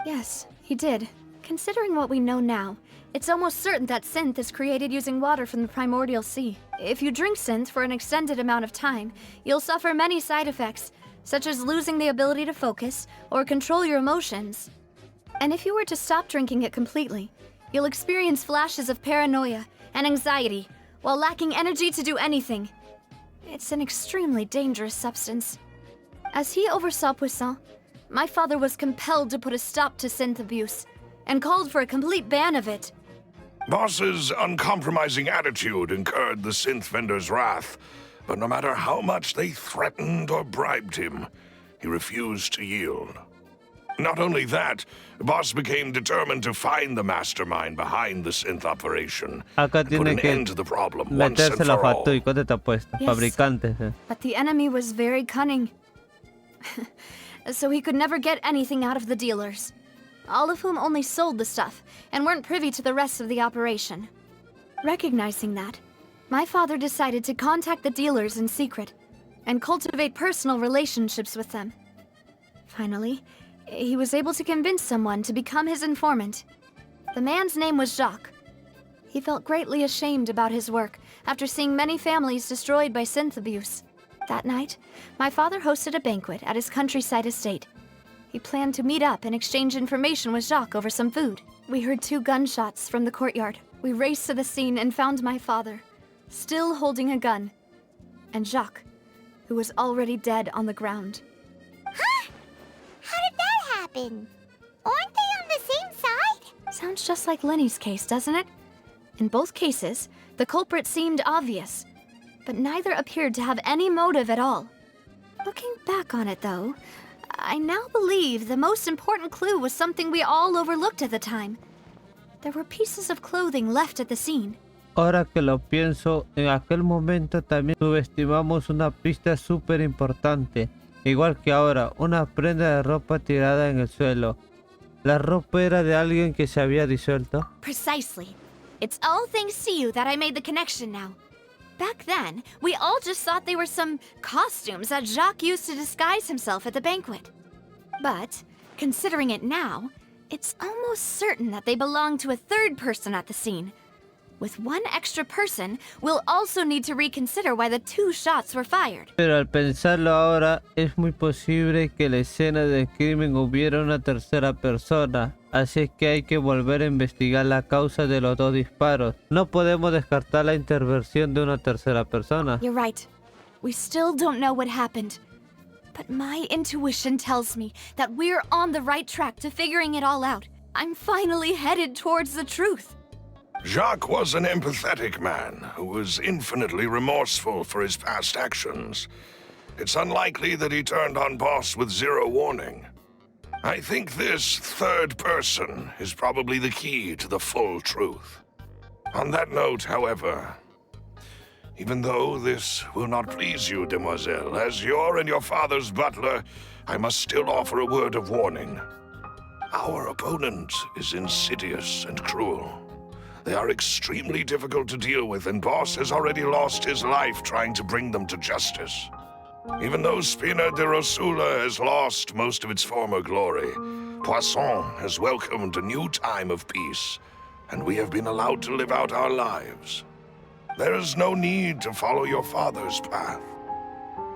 Yes, he did. Considering what we know now, it's almost certain that synth is created using water from the primordial sea. If you drink synth for an extended amount of time, you'll suffer many side effects, such as losing the ability to focus or control your emotions. And if you were to stop drinking it completely, you'll experience flashes of paranoia and anxiety while lacking energy to do anything. It's an extremely dangerous substance. As he oversaw Poisson, my father was compelled to put a stop to synth abuse and called for a complete ban of it. Boss's uncompromising attitude incurred the synth vendor's wrath, but no matter how much they threatened or bribed him, he refused to yield. Not only that, Boss became determined to find the mastermind behind the synth operation and put an end to the problem once and for all. Yes, but the enemy was very cunning, so he could never get anything out of the dealers, all of whom only sold the stuff and weren't privy to the rest of the operation. Recognizing that, my father decided to contact the dealers in secret and cultivate personal relationships with them. Finally, he was able to convince someone to become his informant. The man's name was Jacques. He felt greatly ashamed about his work after seeing many families destroyed by synth abuse. That night, my father hosted a banquet at his countryside estate. He planned to meet up and exchange information with Jacques over some food. We heard 2 gunshots from the courtyard. We raced to the scene and found my father, still holding a gun, and Jacques, who was already dead on the ground. Huh? How did that happen? Aren't they on the same side? Sounds just like Lenny's case, doesn't it? In both cases, the culprit seemed obvious, but neither appeared to have any motive at all. Looking back on it, though, I now believe the most important clue was something we all overlooked at the time. There were pieces of clothing left at the scene. Ahora que lo pienso, en aquel momento también subestimamos una pista súper importante. Igual que ahora, una prenda de ropa tirada en el suelo. La ropa era de alguien que se había disuelto. Precisely. It's all thanks to you that I made the connection now. Back then, we all just thought they were some costumes that Jacques used to disguise himself at the banquet. But, considering it now, it's almost certain that they belong to a third person at the scene. With one extra person, we'll also need to reconsider why the 2 shots were fired. Pero al pensarlo ahora, es muy posible que en la escena del crimen hubiera una tercera persona. Así es que hay que volver a investigar la causa de los 2 disparos. No podemos descartar la intervención de una tercera persona. You're right. We still don't know what happened. But my intuition tells me that we're on the right track to figuring it all out. I'm finally headed towards the truth. Jacques was an empathetic man who was infinitely remorseful for his past actions. It's unlikely that he turned on Boss with 0 warning. I think this third person is probably the key to the full truth. On that note, however, even though this will not please you, demoiselle, as your and your father's butler, I must still offer a word of warning. Our opponent is insidious and cruel. They are extremely difficult to deal with, and Boss has already lost his life trying to bring them to justice. Even though Spina de Rosula has lost most of its former glory, Poisson has welcomed a new time of peace, and we have been allowed to live out our lives. There is no need to follow your father's path.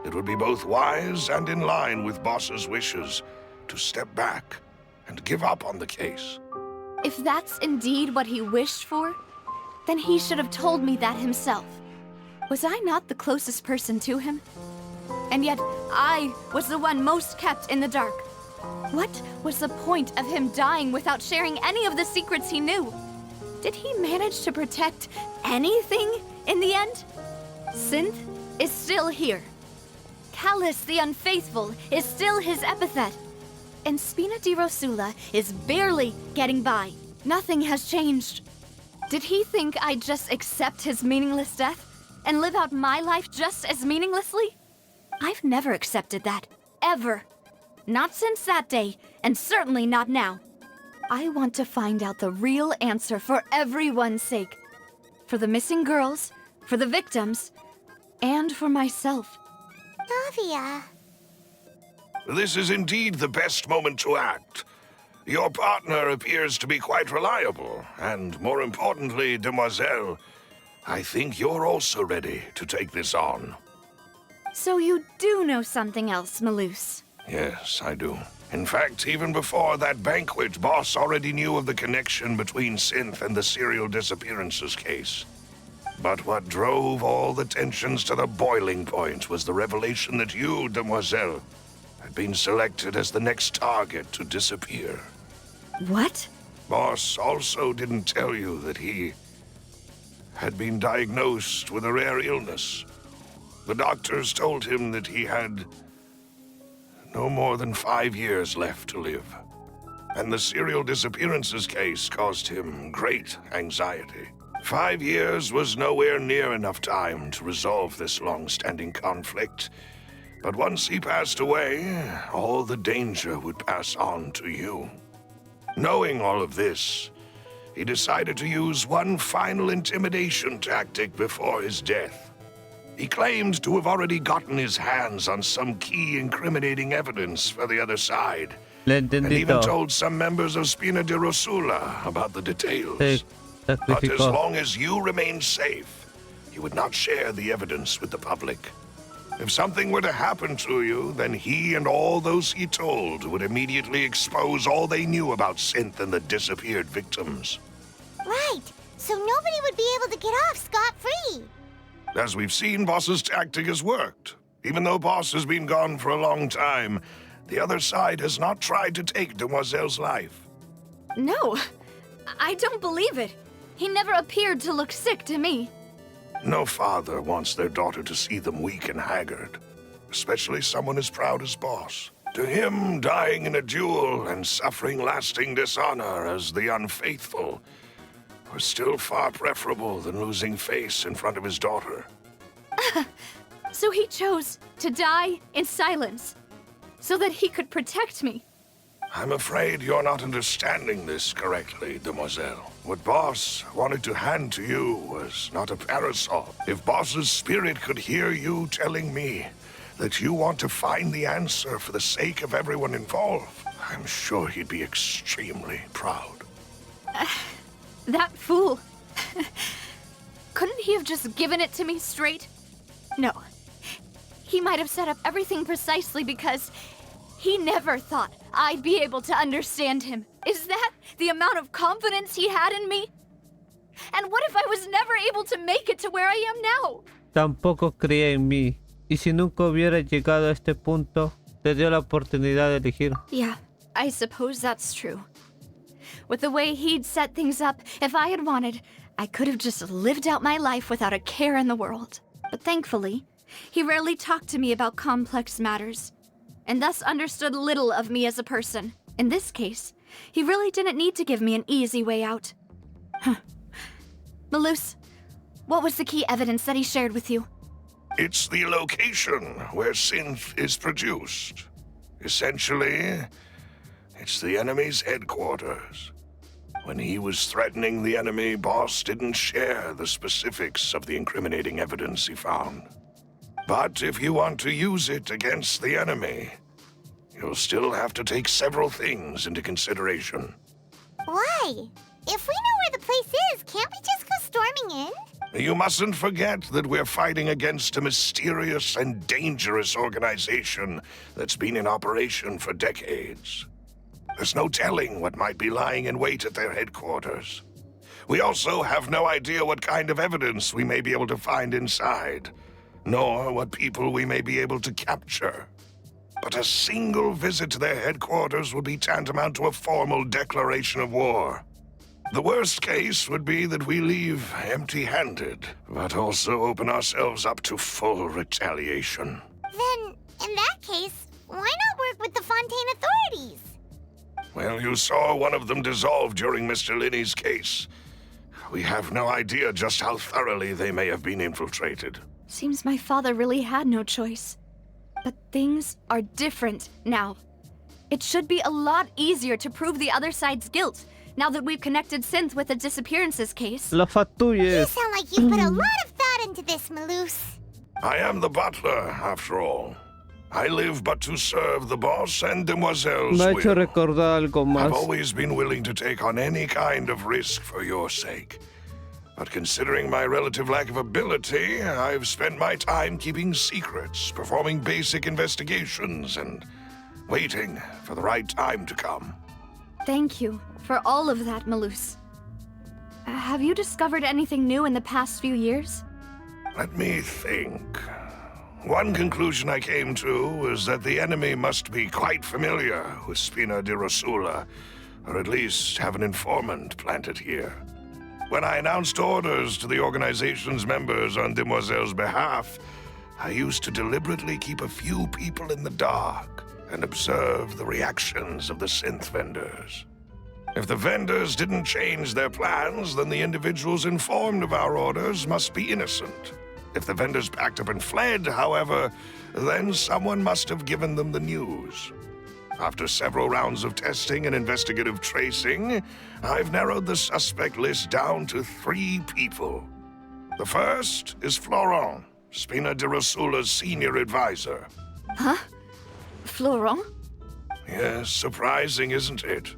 It would be both wise and in line with Boss's wishes to step back and give up on the case. If that's indeed what he wished for, then he should have told me that himself. Was I not the closest person to him? And yet, I was the one most kept in the dark. What was the point of him dying without sharing any of the secrets he knew? Did he manage to protect anything in the end? Synth is still here. Callus the Unfaithful is still his epithet. And Spina di Rosula is barely getting by. Nothing has changed. Did he think I'd just accept his meaningless death and live out my life just as meaninglessly? I've never accepted that. Ever. Not since that day, and certainly not now. I want to find out the real answer for everyone's sake. For the missing girls, for the victims, and for myself. Navia. This is indeed the best moment to act. Your partner appears to be quite reliable, and more importantly, demoiselle, I think you're also ready to take this on. So you do know something else, Maloose? Yes, I do. In fact, even before that banquet, Boss already knew of the connection between Synth and the serial disappearances case. But what drove all the tensions to the boiling point was the revelation that you, demoiselle, had been selected as the next target to disappear. What? Boss also didn't tell you that he had been diagnosed with a rare illness. The doctors told him that he had no more than 5 years left to live. And the serial disappearances case caused him great anxiety. 5 years was nowhere near enough time to resolve this long-standing conflict. But once he passed away, all the danger would pass on to you. Knowing all of this, he decided to use one final intimidation tactic before his death. He claimed to have already gotten his hands on some key incriminating evidence for the other side, and even told some members of Spina de Rosula about the details. But as long as you remained safe, he would not share the evidence with the public. If something were to happen to you, then he and all those he told would immediately expose all they knew about Synth and the disappeared victims. Right, so nobody would be able to get off scot-free. As we've seen, Boss's tactic has worked. Even though Boss has been gone for a long time, the other side has not tried to take Demoiselle's life. No, I don't believe it. He never appeared to look sick to me. No father wants their daughter to see them weak and haggard, especially someone as proud as Boss. To him, dying in a duel and suffering lasting dishonor as the unfaithful was still far preferable than losing face in front of his daughter. So he chose to die in silence, so that he could protect me. I'm afraid you're not understanding this correctly, demoiselle. What Boss wanted to hand to you was not a parasol. If Boss's spirit could hear you telling me that you want to find the answer for the sake of everyone involved, I'm sure he'd be extremely proud. That fool. Couldn't he have just given it to me straight? No. He might have set up everything precisely because he never thought I'd be able to understand him. Is that the amount of confidence he had in me? And what if I was never able to make it to where I am now? Tampoco creía en mí. Y si nunca hubiera llegado a este punto, te dio la oportunidad de elegir. Yeah, I suppose that's true. With the way he'd set things up, if I had wanted, I could have just lived out my life without a care in the world. But thankfully, he rarely talked to me about complex matters, and thus understood little of me as a person. In this case, he really didn't need to give me an easy way out. Malus, what was the key evidence that he shared with you? It's the location where synth is produced. Essentially, it's the enemy's headquarters. When he was threatening the enemy, Boss didn't share the specifics of the incriminating evidence he found. But if you want to use it against the enemy, you'll still have to take several things into consideration. Why? If we know where the place is, can't we just go storming in? You mustn't forget that we're fighting against a mysterious and dangerous organization that's been in operation for decades. There's no telling what might be lying in wait at their headquarters. We also have no idea what kind of evidence we may be able to find inside, nor what people we may be able to capture. But a single visit to their headquarters would be tantamount to a formal declaration of war. The worst case would be that we leave empty-handed, but also open ourselves up to full retaliation. Then, in that case, why not work with the Fontaine authorities? Well, you saw one of them dissolve during Mr. Linney's case. We have no idea just how thoroughly they may have been infiltrated. Seems my father really had no choice. But things are different now. It should be a lot easier to prove the other side's guilt, now that we've connected Synth with the disappearances case. La fatuyes. You sound like you put a lot of thought into this, Malus. I am the butler, after all. I live but to serve the boss and demoiselle's Me ha hecho will. recordar algo I've más. always been willing to take on any kind of risk for your sake. But considering my relative lack of ability, I've spent my time keeping secrets, performing basic investigations, and waiting for the right time to come. Thank you for all of that, Malus. Have you discovered anything new in the past few years? Let me think. One conclusion I came to was that the enemy must be quite familiar with Spina di Rosula, or at least have an informant planted here. When I announced orders to the organization's members on Demoiselle's behalf, I used to deliberately keep a few people in the dark and observe the reactions of the synth vendors. If the vendors didn't change their plans, then the individuals informed of our orders must be innocent. If the vendors packed up and fled, however, then someone must have given them the news. After several rounds of testing and investigative tracing, I've narrowed the suspect list down to 3 people. The first is Florent, Spina di Rosula's senior advisor. Huh? Florent? Yes, surprising, isn't it?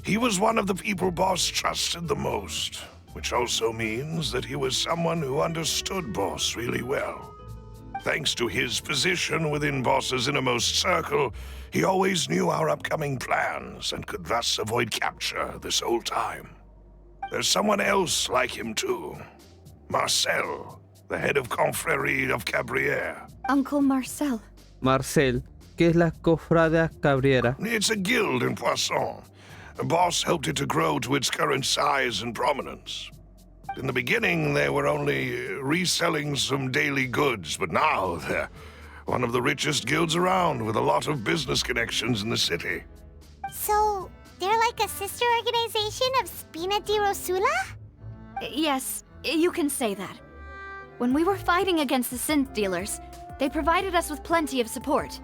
He was one of the people Boss trusted the most, which also means that he was someone who understood Boss really well. Thanks to his position within Boss's innermost circle, he always knew our upcoming plans and could thus avoid capture this whole time. There's someone else like him too. Marcel, the head of Confrérie of Cabrières. Uncle Marcel. Marcel, ¿qué es la cofrade cabriera? It's a guild in Poisson. Boss helped it to grow to its current size and prominence. In the beginning, they were only reselling some daily goods, but now they're one of the richest guilds around with a lot of business connections in the city. So, they're like a sister organization of Spina di Rosula? Yes, you can say that. When we were fighting against the synth dealers, they provided us with plenty of support.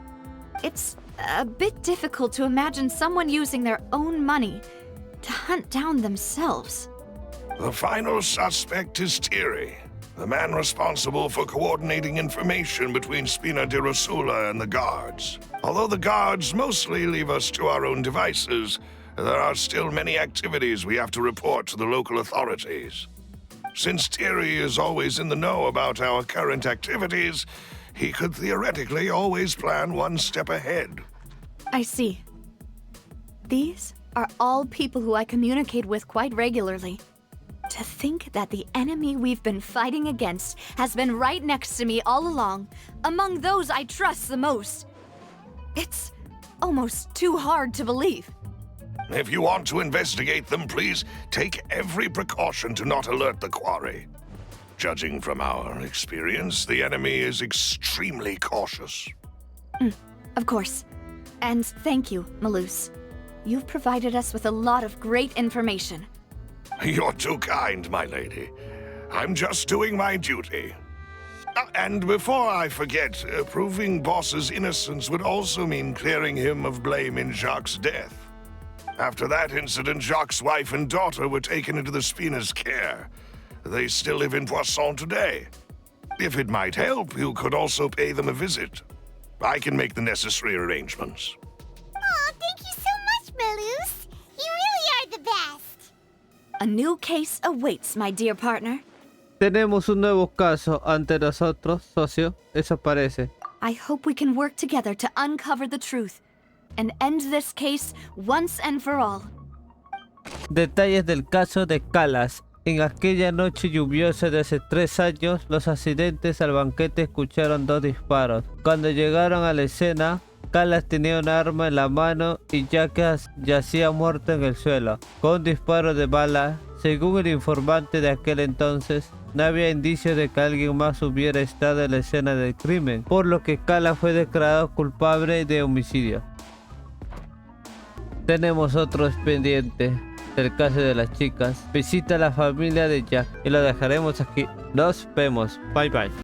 It's a bit difficult to imagine someone using their own money to hunt down themselves. The final suspect is Thierry, the man responsible for coordinating information between Spina di Rosula and the guards. Although the guards mostly leave us to our own devices, there are still many activities we have to report to the local authorities. Since Thierry is always in the know about our current activities, he could theoretically always plan one step ahead. I see. These are all people who I communicate with quite regularly. To think that the enemy we've been fighting against has been right next to me all along, among those I trust the most. It's almost too hard to believe. If you want to investigate them, please take every precaution to not alert the quarry. Judging from our experience, the enemy is extremely cautious. Of course. And thank you, Malus. You've provided us with a lot of great information. You're too kind, my lady. I'm just doing my duty. And before I forget, proving Boss's innocence would also mean clearing him of blame in Jacques' death. After that incident, Jacques' wife and daughter were taken into the Spina's care. They still live in Poisson today. If it might help, you could also pay them a visit. I can make the necessary arrangements. Aw, thank you so much, Malus. You really are the best. A new case awaits, my dear partner. Tenemos un nuevo caso ante nosotros, socio. Eso parece. I hope we can work together to uncover the truth and end this case once and for all. Detalles del caso de Calas. En aquella noche lluviosa de hace 3 años, los asistentes al banquete escucharon 2 disparos. Cuando llegaron a la escena, Calas tenía un arma en la mano y Jacques yacía muerto en el suelo, con un disparo de bala. Según el informante de aquel entonces, no había indicios de que alguien más hubiera estado en la escena del crimen, por lo que Calas fue declarado culpable de homicidio. Tenemos otro expediente del caso de las chicas. Visita a la familia de Jack y lo dejaremos aquí. Nos vemos. Bye bye.